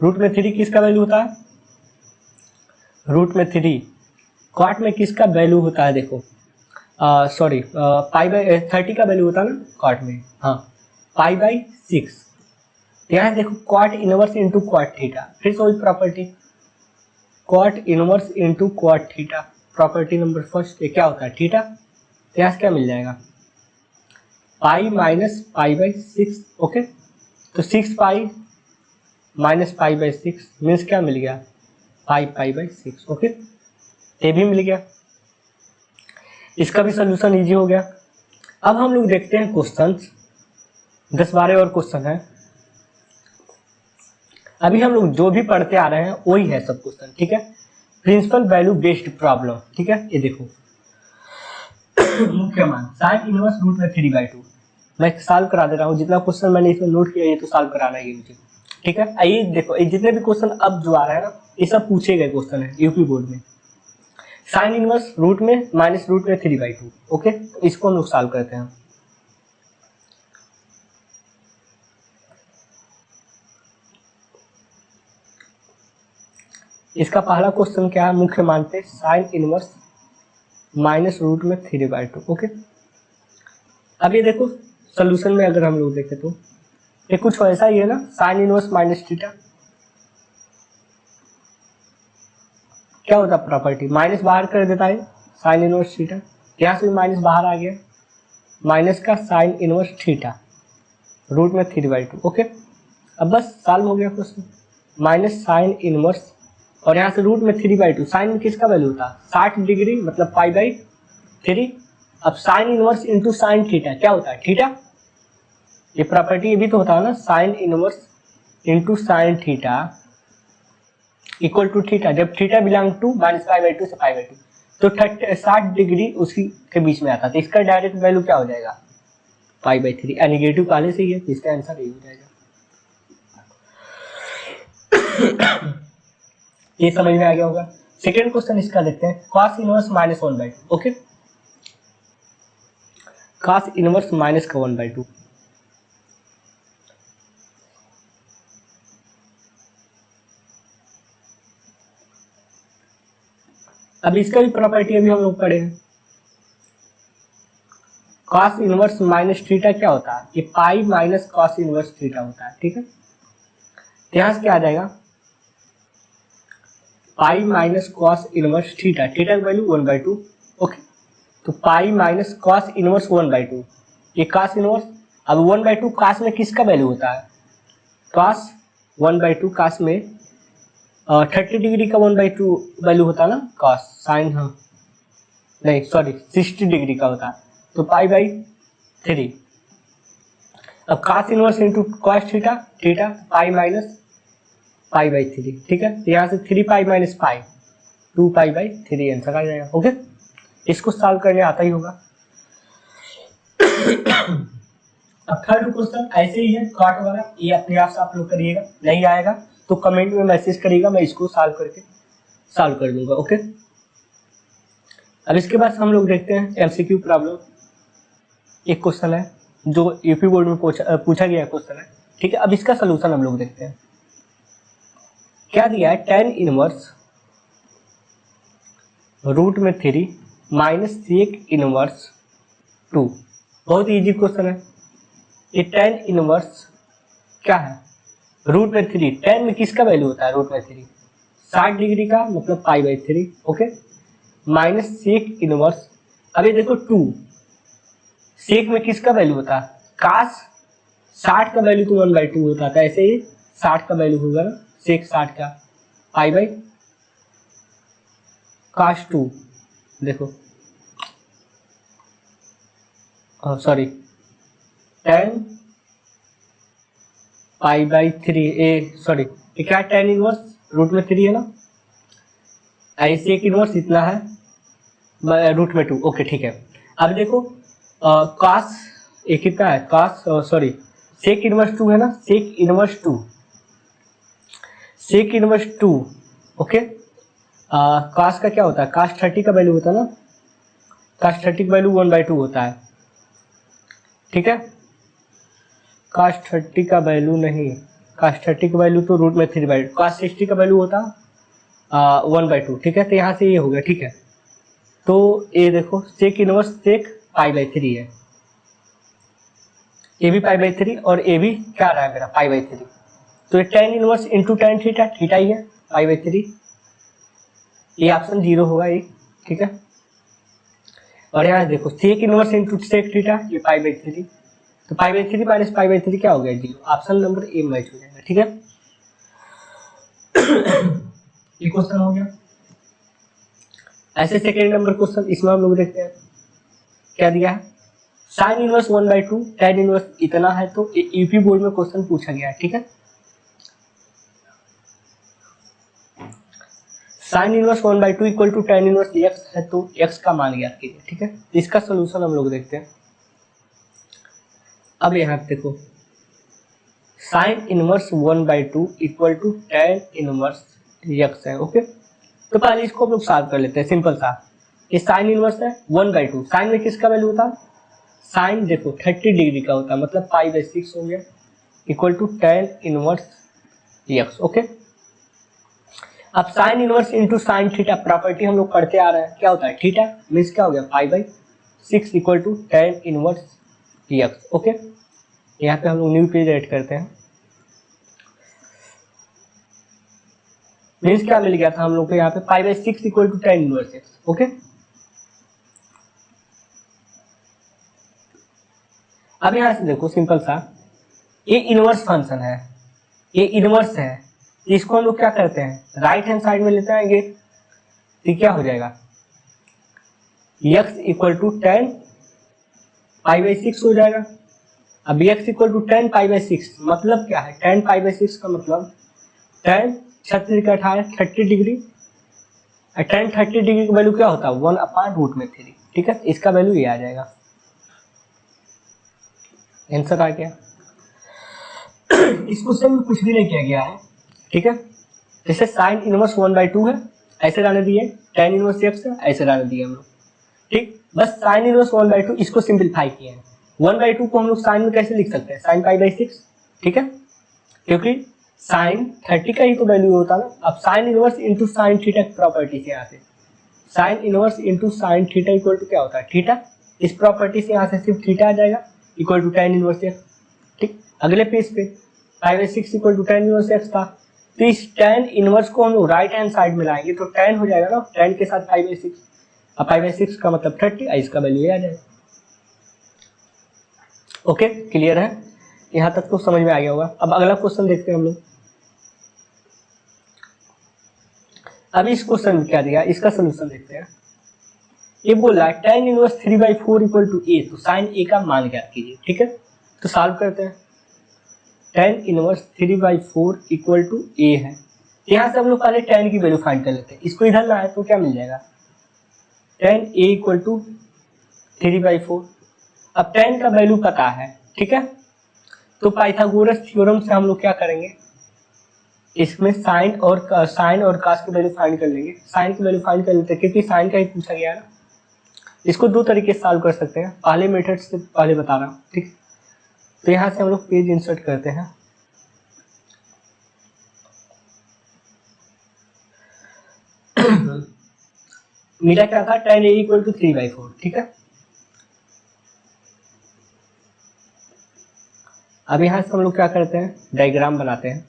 रूट में 3 किसका वैल्यू होता है, रूट में 3 क्वाट में किसका वैल्यू होता है, देखो सॉरी, π/30 का वैल्यू होता है ना क्वाट में, हाँ, पाई बाई 6। यहाँ देखो क्वाट इनवर्स इंटू क्वाट थीटा, फिर से वही property, cot inverse into क्वाट theta, property number first. ये क्या होता है थीटा, तो यहाँ से क्या मिल जाएगा pi minus pi by 6। Okay, तो 6 pi minus pi by 6 means क्या मिल गया 5 पाई बाई 6। ओके, ये भी मिल गया, इसका भी सोल्यूशन इजी हो गया। अब हम लोग देखते हैं क्वेश्चन, 10-12 और क्वेश्चन है। अभी हम लोग जो भी पढ़ते आ रहे हैं वही है सब क्वेश्चन, ठीक है। प्रिंसिपल वैल्यू बेस्ड प्रॉब्लम, ठीक है। ये देखो मुख्य मान साइन इनवर्स रूट में 3/2, मैं सॉल्व करा दे रहा हूँ। जितना क्वेश्चन मैंने इसमें नोट किया ये तो सॉल्व कराना ही मुझे, ठीक है। आइए देखो, ये जितने भी क्वेश्चन अब जो आ रहे हैं ना ये सब पूछे गए क्वेश्चन है यूपी बोर्ड में। साइन इनवर्स रूट में माइनस रूट में 3/2। ओके, तो इसको हम लोग सॉल्व करते हैं। इसका पहला क्वेश्चन क्या है, मुख्य मान पे साइन इनवर्स माइनस रूट में 3/2। ओके, अब ये देखो सोल्यूशन में अगर हम लोग देखें तो ये कुछ ऐसा ही है ना, साइन इनवर्स माइनस थीटा क्या होता है प्रॉपर्टी, माइनस बाहर कर देता है साइन इनवर्स थीटा, यहाँ से भी माइनस बाहर आ गया, माइनस का साइन इनवर्स थीटा रूट में 3/2। ओके, अब बस सॉल्व हो गया क्वेश्चन, माइनस साइन इनवर्स और यहाँ से रूट में 3/2। साइन में किसका वैल्यू होता है 60 डिग्री मतलब पाई बाई 3। अब sine inverse into sine theta क्या होता है थीटा, ये प्रॉपर्टी ये भी तो होता है ना, sine inverse into sine theta equal to theta, जब थीटा बिलोंग टू -π/2 से π/2 तो 60 डिग्री उसी के बीच में आता है, तो इसका डायरेक्ट वैल्यू क्या हो जाएगा π/3। नेगेटिव पहले से ही है तो इसका आंसर यही हो जाएगा। ये समझ में आ गया होगा। सेकेंड क्वेश्चन इसका देखते हैं, cos inverse -1/2। Okay, cos inverse minus का 1/2, अब इसका भी प्रॉपर्टी अभी हम लोग पढ़े हैं। cos इनवर्स माइनस थीटा क्या होता है, ये पाई माइनस cos इनवर्स थीटा होता है, ठीक है। तो यहाँ से क्या आ जाएगा pi minus cos inverse theta, theta की वैल्यू 1/2। ओके, तो पाई माइनस cos इनवर्स 1/2, ये cos इनवर्स, अब 1/2 cos में किसका वैल्यू होता है, cos 1/2 cos में 30 डिग्री का 1/2 वैल्यू होता है ना, cos साइन, हाँ नहीं सॉरी 60 डिग्री का होता है, तो π/3। अब cos inverse into cos theta, theta pi minus π/3, ठीक है। तो यहाँ से 3π माइनस π 2π/3 आंसर आ जाएगा। ओके, इसको सॉल्व करने आता ही होगा। अब थर्ड क्वेश्चन ऐसे ही है कॉट वाला, ये अपने आप से आप लोग करिएगा, नहीं आएगा तो कमेंट में मैसेज करिएगा, मैं इसको सॉल्व कर दूंगा। ओके, अब इसके बाद हम लोग देखते हैं एमसीक्यू प्रॉब्लम। एक क्वेश्चन है जो यूपी बोर्ड में पूछा गया क्वेश्चन है, ठीक है। अब इसका सोल्यूशन हम लोग देखते हैं। क्या दिया है, tan इनवर्स रूट में 3 माइनस सेक इनवर्स 2। बहुत इजी क्वेश्चन है। ये tan इनवर्स क्या है रूट में 3, tan में किसका वैल्यू होता है रूट में 3, 60 डिग्री का मतलब π/3। ओके, माइनस सेक इनवर्स, अभी देखो 2, सेक में किसका वैल्यू होता है cos 60 का वैल्यू तो 1/2 होता था, ऐसे ही 60 का वैल्यू होगा ना, सेक 60 का π/cos 2। देखो सॉरी tan π/3 सॉरी क्या tan इनवर्स रूट में 3 है ना, ऐसे एक इनवर्स इतना है रूट में 2। ओके ठीक है, अब देखो cos एक कितना है cos सॉरी सेक इनवर्स 2 है ना, सेक इनवर्स 2। ओके, cos का क्या होता है cos 30 का वैल्यू होता है ना, cos 30 का वैल्यू 1/2 होता है, ठीक है। cos 30 का वैल्यू नहीं, cos 30 का वैल्यू तो रूट में 3/2, cos 60 का वैल्यू होता 1/2, ठीक है। तो यहाँ से ये हो गया, ठीक है। तो ये देखो सेक इनवर्स सेक π/3 है, ए भी पाई बाई 3 और ए भी क्या रहा है मेरा पाई बाई 3, तो ये tan inverse into tan theta, theta ही है पाई बाई 3, ये ऑप्शन 0 होगा ये, ठीक है। और यहाँ देखो sec inverse into sec theta, ये पाई बाई 3, तो pi by 3 minus pi by 3 क्या हो गया 0, ऑप्शन नंबर ए मैच हो जाएगा, ठीक है। ये क्वेश्चन हो गया। ऐसे सेकेंड नंबर क्वेश्चन इसमें हम लोग देखते हैं क्या दिया है, साइन इनवर्स 1/2 tan इनवर्स इतना है, तो यूपी बोर्ड में क्वेश्चन पूछा गया है, ठीक है। Sine inverse 1/2 equal to tan inverse x है, तो x का मान ज्ञात कीजिए, ठीक है। इसका सोल्यूशन हम लोग देखते हैं। अब यहाँ देखो sine inverse 1/2 equal to tan inverse x है, ओके। तो पहले इसको हम लोग सॉल्व कर लेते हैं, सिंपल सा। ये साइन इनवर्स है 1/2, साइन में किसका वैल्यू होता है, साइन देखो 30 डिग्री का होता है, मतलब पाई बाई 6 हो गया, equal to tan inverse x, okay. अब sine inverse into sine theta property हम लोग करते आ रहे हैं, क्या होता है थीटा मीन्स क्या हो गया pi by 6 equal to tan inverse x, okay. यहाँ पे हम लोग न्यू पेज ऐड करते हैं, मीन्स क्या मिल गया था हम लोग को यहाँ पे pi by 6 equal to tan inverse x, okay. अब यहाँ से देखो सिंपल सा, ये इनवर्स फंक्शन है, ये इनवर्स है, इसको हम लोग क्या करते हैं राइट हैंड साइड में लेते आएंगे, तो क्या हो जाएगा x equal to tan pi by 6 हो जाएगा। अब x equal to tan pi by 6 मतलब क्या है, tan पाई बाई 6 का मतलब tan 36 का 30 डिग्री, tan 30 डिग्री का वैल्यू क्या होता है 1/√3, ठीक है। इसका वैल्यू ये आ जाएगा, आंसर आ गया। इस क्वेश्चन में कुछ भी नहीं किया गया है, ठीक है। जैसे साइन इनवर्स 1/2 है ऐसे रहने दिए, tan इनवर्स x है ऐसे रहने दिए हम लोग, ठीक। बस साइन इनवर्स 1/2 इसको सिंपलीफाई किए हैं, 1/2 को हम लोग साइन में कैसे लिख सकते हैं साइन पाई बाई 6, ठीक है, क्योंकि साइन 30 का ही तो वैल्यू होता है ना। अब sine inverse into sine theta की प्रॉपर्टी से यहाँ से sine inverse into sine theta equal to क्या होता है थीटा, इस प्रॉपर्टी से यहाँ से सिर्फ थीटा आ जाएगा equal to tan inverse x, ठीक। अगले पेज पे pi by 6 equal to tan inverse x था, तो इस tan इनवर्स को हम लोग राइट हैंड साइड में लाएंगे तो tan हो जाएगा ना, tan के साथ पाई बाई 6, अब पाई बाई 6 का मतलब 30, इसका वैल्यू आ जाएगा, ओके। क्लियर है, यहाँ तक तो समझ में आ गया होगा। अब अगला क्वेश्चन देखते हैं हम लोग। अब इस क्वेश्चन में क्या दिया इसका सोल्यूशन देखते हैं। ये बोला है tan inverse 3/4 equal to a, तो साइन a का मान ज्ञात कीजिए, ठीक है। तो सॉल्व करते हैं, tan inverse 3/4 equal to a है, यहाँ से हम लोग पहले tan की वैल्यू फाइंड कर लेते हैं, इसको इधर लाए तो क्या मिल जाएगा tan a इक्वल टू 3/4। अब tan का वैल्यू पता है, ठीक है, तो पाइथागोरस थ्योरम से हम लोग क्या करेंगे, इसमें साइन और कास की वैल्यू फाइंड कर लेंगे, साइन की वैल्यू फाइंड कर लेते हैं क्योंकि साइन का ही पूछा गया है ना। इसको दो तरीके से सॉल्व कर सकते हैं, पहले मेथड से पहले बता रहा हूँ, ठीक। तो यहाँ से हम लोग पेज इंसर्ट करते हैं, मिला क्या था tan a इक्वल टू 3/4, ठीक है। अब यहाँ से हम लोग क्या करते हैं डायग्राम बनाते हैं,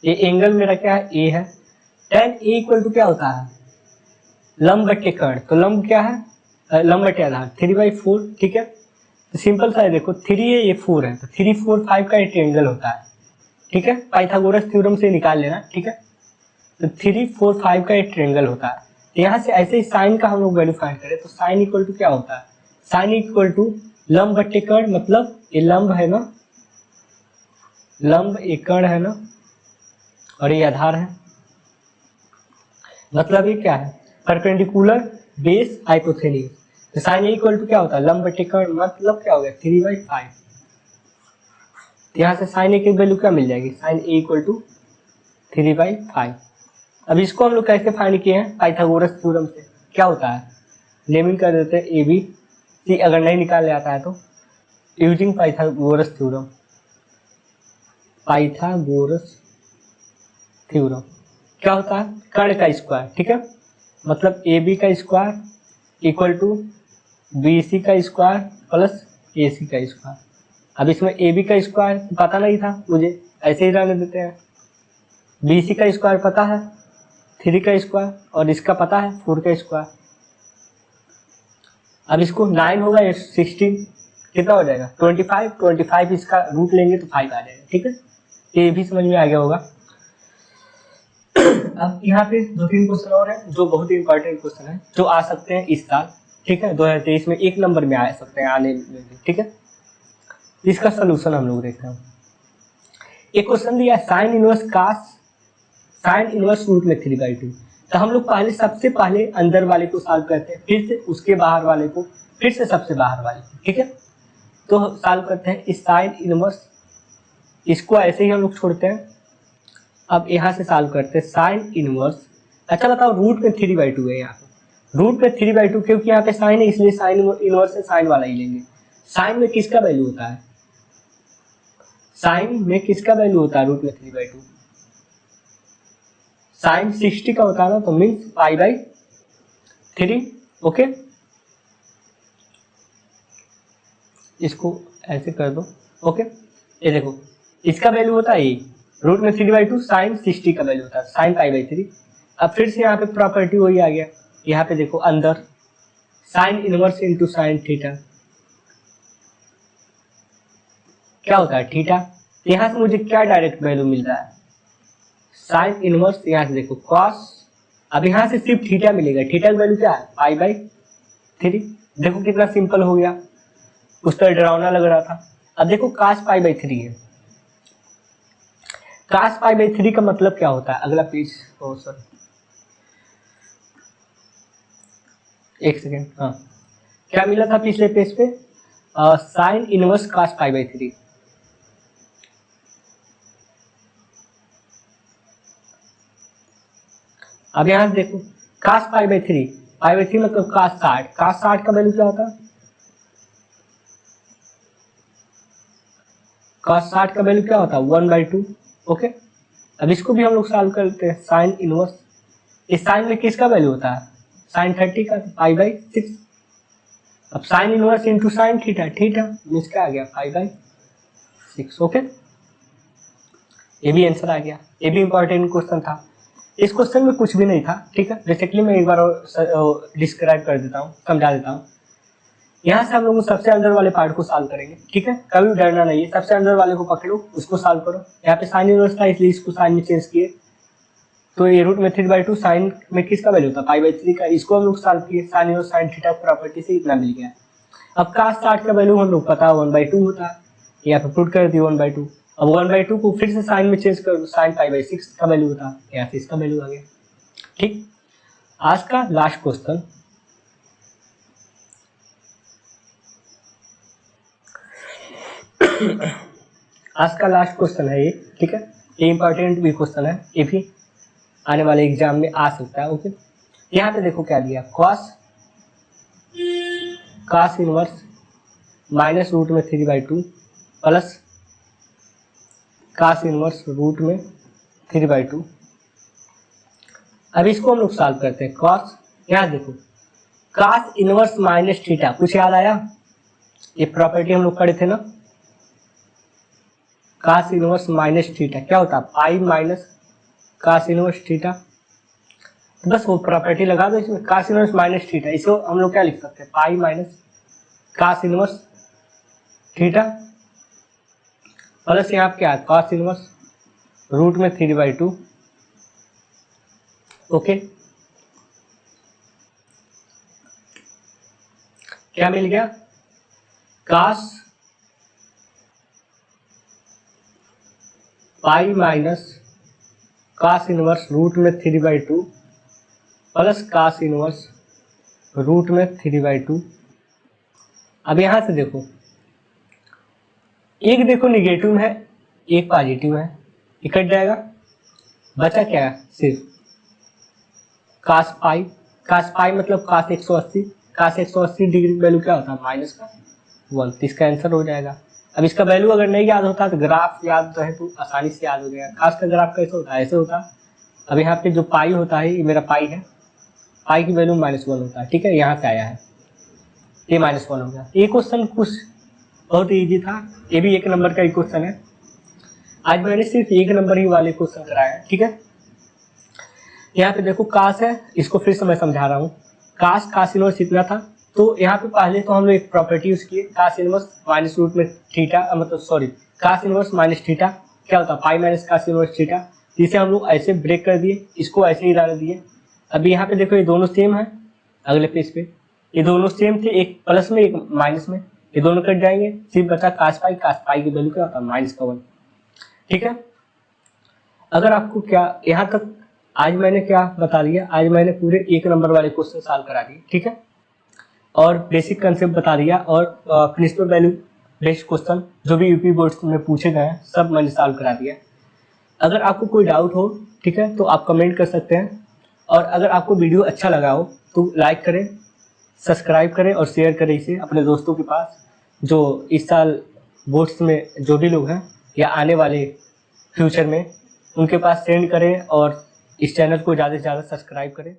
ये एंगल मेरा क्या है a है, tan a इक्वल टू क्या होता है लंब बटे कर्ण, तो लंब क्या है लंब बटे आधार 3/4, ठीक है। तो सिंपल सा है देखो 3 है ये 4 है, तो 3 4 5 का ट्रायंगल होता है, ठीक है, पाइथागोरस थ्योरम से निकाल लेना, ठीक है। तो 3 4 5 का ट्रायंगल होता है, तो यहाँ से ऐसे ही साइन का हम लोग वैल्यू फाइंड करें तो साइन इक्वल टू क्या होता है साइन इक्वल टू लंब बटे कर्ण, मतलब ये लंब है ना, लंब एक कर्ण है ना और ये आधार है, मतलब ये क्या है परपेंडिकुलर बेस हाइपोथेनियस। तो साइन इक्वल टू क्या होता है लंब बटे कर्ण, मतलब क्या हो गया 3/5। यहाँ से साइन ए की वैल्यू क्या मिल जाएगी साइन ए इक्वल टू 3/5। अब इसको हम लोग कैसे फाइंड किए हैं पाइथागोरस थ्योरम से, क्या होता है नेमिंग कर देते हैं ए बी सी, अगर नहीं निकाल आता है तो using Pythagoras theorem, Pythagoras theorem, क्या होता है, कर्ण का स्क्वायर, ठीक है, मतलब ए बी का square equal to B C का स्क्वायर प्लस ए सी का स्क्वायर। अब इसमें ए बी का स्क्वायर पता नहीं था मुझे, ऐसे ही रहने देते हैं। बी सी का स्क्वायर पता है 3 का स्क्वायर, और इसका पता है 4 का स्क्वायर। अब इसको 9 होगा 16, कितना हो जाएगा 25, 25 इसका रूट लेंगे तो 5 आ जाएगा, ठीक है। ये भी समझ में आ गया होगा। अब यहाँ पे 2-3 क्वेश्चन और है जो बहुत ही इंपॉर्टेंट क्वेश्चन है, जो आ सकते हैं इस साल, ठीक है, 2023 में 1 नंबर में आ सकते हैं, आने में भी, ठीक है। इसका सोल्यूशन हम लोग देखते हैं। एक क्वेश्चन दिया साइन इनवर्स कास साइन इनवर्स रूट में 3/2, तो हम लोग पहले सबसे पहले अंदर वाले को सॉल्व करते हैं, फिर से उसके बाहर वाले को, फिर से सबसे बाहर वाले को, ठीक है। तो सॉल्व करते हैं इस साइन इनवर्स, इसको ऐसे ही हम लोग छोड़ते हैं। अब यहाँ से सॉल्व करते हैं साइन इनवर्स। अच्छा बताओ, रूट में 3/2 है, यहाँ पे रूट में 3/2 क्योंकि यहाँ पे साइन है, इसलिए साइन इनवर्स से साइन वाला ही लेंगे। साइन में किसका वैल्यू होता है, साइन में किसका वैल्यू होता है रूट में 3/2, साइन 60 का होता है ना, तो मीन्स π/3, ओके। इसको ऐसे कर दो, ओके। ये देखो इसका वैल्यू होता है ये रूट में 3/2, साइन 60 का वैल्यू होता है साइन π/3। अब फिर से यहाँ पे प्रॉपर्टी वही आ गया, यहाँ पे देखो अंदर sign inverse into sine theta क्या होता है थीटा। यहाँ से मुझे क्या डायरेक्ट वैल्यू मिल रहा है, साइन इनवर्स, यहाँ से देखो कॉस, अब यहाँ से सिर्फ थीटा मिलेगा, थीटा की वैल्यू क्या है π/3। देखो कितना सिंपल हो गया, उस तरह डरावना लग रहा था। अब देखो cos π/3 है, cos π/3 का मतलब क्या होता है, अगला पेज, ओ सॉरी एक सेकेंड, हाँ क्या मिला था पिछले पेज पे, साइन इनवर्स cos π/3। अब यहाँ से देखो cos π/3 मतलब cos 60, cos 60 का वैल्यू क्या होता है, cos 60 का वैल्यू क्या होता है 1/2, ओके। अब इसको भी हम लोग सॉल्व करते हैं, साइन इनवर्स, इस साइन में किसका वैल्यू होता है साइन 30 का, π/6। अब sine inverse into sine theta, theta means क्या आ गया π/6, ओके। ये भी आंसर आ गया, ये भी इंपॉर्टेंट क्वेश्चन था। इस क्वेश्चन में कुछ भी नहीं था, ठीक है, बेसिकली मैं एक बार और डिस्क्राइब कर देता हूँ, समझा देता हूँ। यहाँ से हम लोग सबसे अंदर वाले पार्ट को सॉल्व करेंगे, ठीक है, कभी डरना नहीं है, सबसे अंदर वाले को पकड़ो, उसको सॉल्व करो। यहाँ पे साइन इनवर्स था इसलिए इसको साइन में चेंज किए, तो ये रूट में 3/2 साइन में किसका वैल्यू था π/3 का, इसको हम लोग सॉल्व किए, sign inverse sine theta property से इतना मिल गया। अब cos 60 का वैल्यू हम लोग पता है 1/2 होता है, यहाँ पे पुट कर दिए 1/2। अब 1/2 को फिर से साइन में चेंज कर दो, साइन π/6 का वैल्यू होता है, यहाँ से इसका वैल्यू आ गया, ठीक। आज का लास्ट क्वेश्चन, आज का लास्ट क्वेश्चन है ये, ठीक है, ये इंपॉर्टेंट भी क्वेश्चन है, ये भी आने वाले एग्जाम में आ सकता है, ओके। यहाँ पे देखो क्या दिया, cos इनवर्स माइनस रूट में 3/2 प्लस cos इनवर्स रूट में 3/2। अब इसको हम लोग सॉल्व करते हैं, cos, यहाँ देखो cos इनवर्स माइनस थीटा, कुछ याद आया, ये प्रॉपर्टी हम लोग पढ़े थे ना, cos इनवर्स माइनस थीटा क्या होता है pi minus cos inverse theta, तो बस वो प्रॉपर्टी लगा दो इसमें, cos इनवर्स माइनस थीटा, इसको हम लोग क्या लिख सकते हैं पाई minus cos inverse theta plus यहाँ क्या है cos इनवर्स रूट में 3/2, ओके। क्या मिल गया, cos pi minus cos inverse root में 3/2 प्लस cos इनवर्स रूट में 3/2। अब यहां से देखो, एक देखो निगेटिव है, एक पॉजिटिव है, ये कट जाएगा, बचा क्या है सिर्फ cos पाई मतलब cos 180, cos 180 डिग्री वैल्यू क्या होता है माइनस का 1, तो इसका आंसर हो जाएगा। अब इसका वैल्यू अगर नहीं याद होता तो ग्राफ याद रहे तो आसानी से याद हो जाएगा। काश का ग्राफ कैसे होता है, ऐसे होता, अब यहाँ पे जो पाई होता है, ये मेरा पाई है, पाई की वैल्यू -1 होता है, ठीक है, यहाँ से आया है, ये -1 हो गया। ये क्वेश्चन कुछ बहुत ईजी था, ये भी 1 नंबर का ही क्वेश्चन है। आज मैंने सिर्फ 1 नंबर ही वाले क्वेश्चन कराया है, ठीक है। यहाँ पे देखो काश है, इसको फिर से मैं समझा रहा हूँ। काश इनवर्स इतना था, तो यहाँ पे पहले तो हम लोग एक प्रॉपर्टी यूज किए, काश इनवर्स माइनस रूट में थीटा, मतलब सॉरी, काश इनवर्स माइनस थीटा क्या होता है, पाई माइनस काश इनवर्स थीटा। जिसे हम लोग ऐसे ब्रेक कर दिए, इसको ऐसे ही रहने दिए। अभी यहाँ पे देखो ये दोनों सेम है, अगले पेज पे ये दोनों सेम थे, एक प्लस में एक माइनस में, ये दोनों कट जाएंगे, सिर्फ बचा काश पाई की वैल्यू क्या होता है, -1, ठीक है। अगर आपको क्या यहाँ तक आज मैंने क्या बता दिया, आज मैंने पूरे 1 नंबर वाले क्वेश्चन सॉल्व करा दिए, ठीक है, और बेसिक कंसेप्ट बता दिया, और प्रिंसिपल वैल्यू बेस्ड क्वेश्चन जो भी यूपी बोर्ड में पूछे गए हैं सब मैंने सॉल्व करा दिया। अगर आपको कोई डाउट हो, ठीक है, तो आप कमेंट कर सकते हैं, और अगर आपको वीडियो अच्छा लगा हो तो लाइक करें, सब्सक्राइब करें और शेयर करें इसे अपने दोस्तों के पास, जो इस साल बोर्ड्स में जो भी लोग हैं या आने वाले फ्यूचर में, उनके पास सेंड करें, और इस चैनल को ज़्यादा से ज़्यादा सब्सक्राइब करें।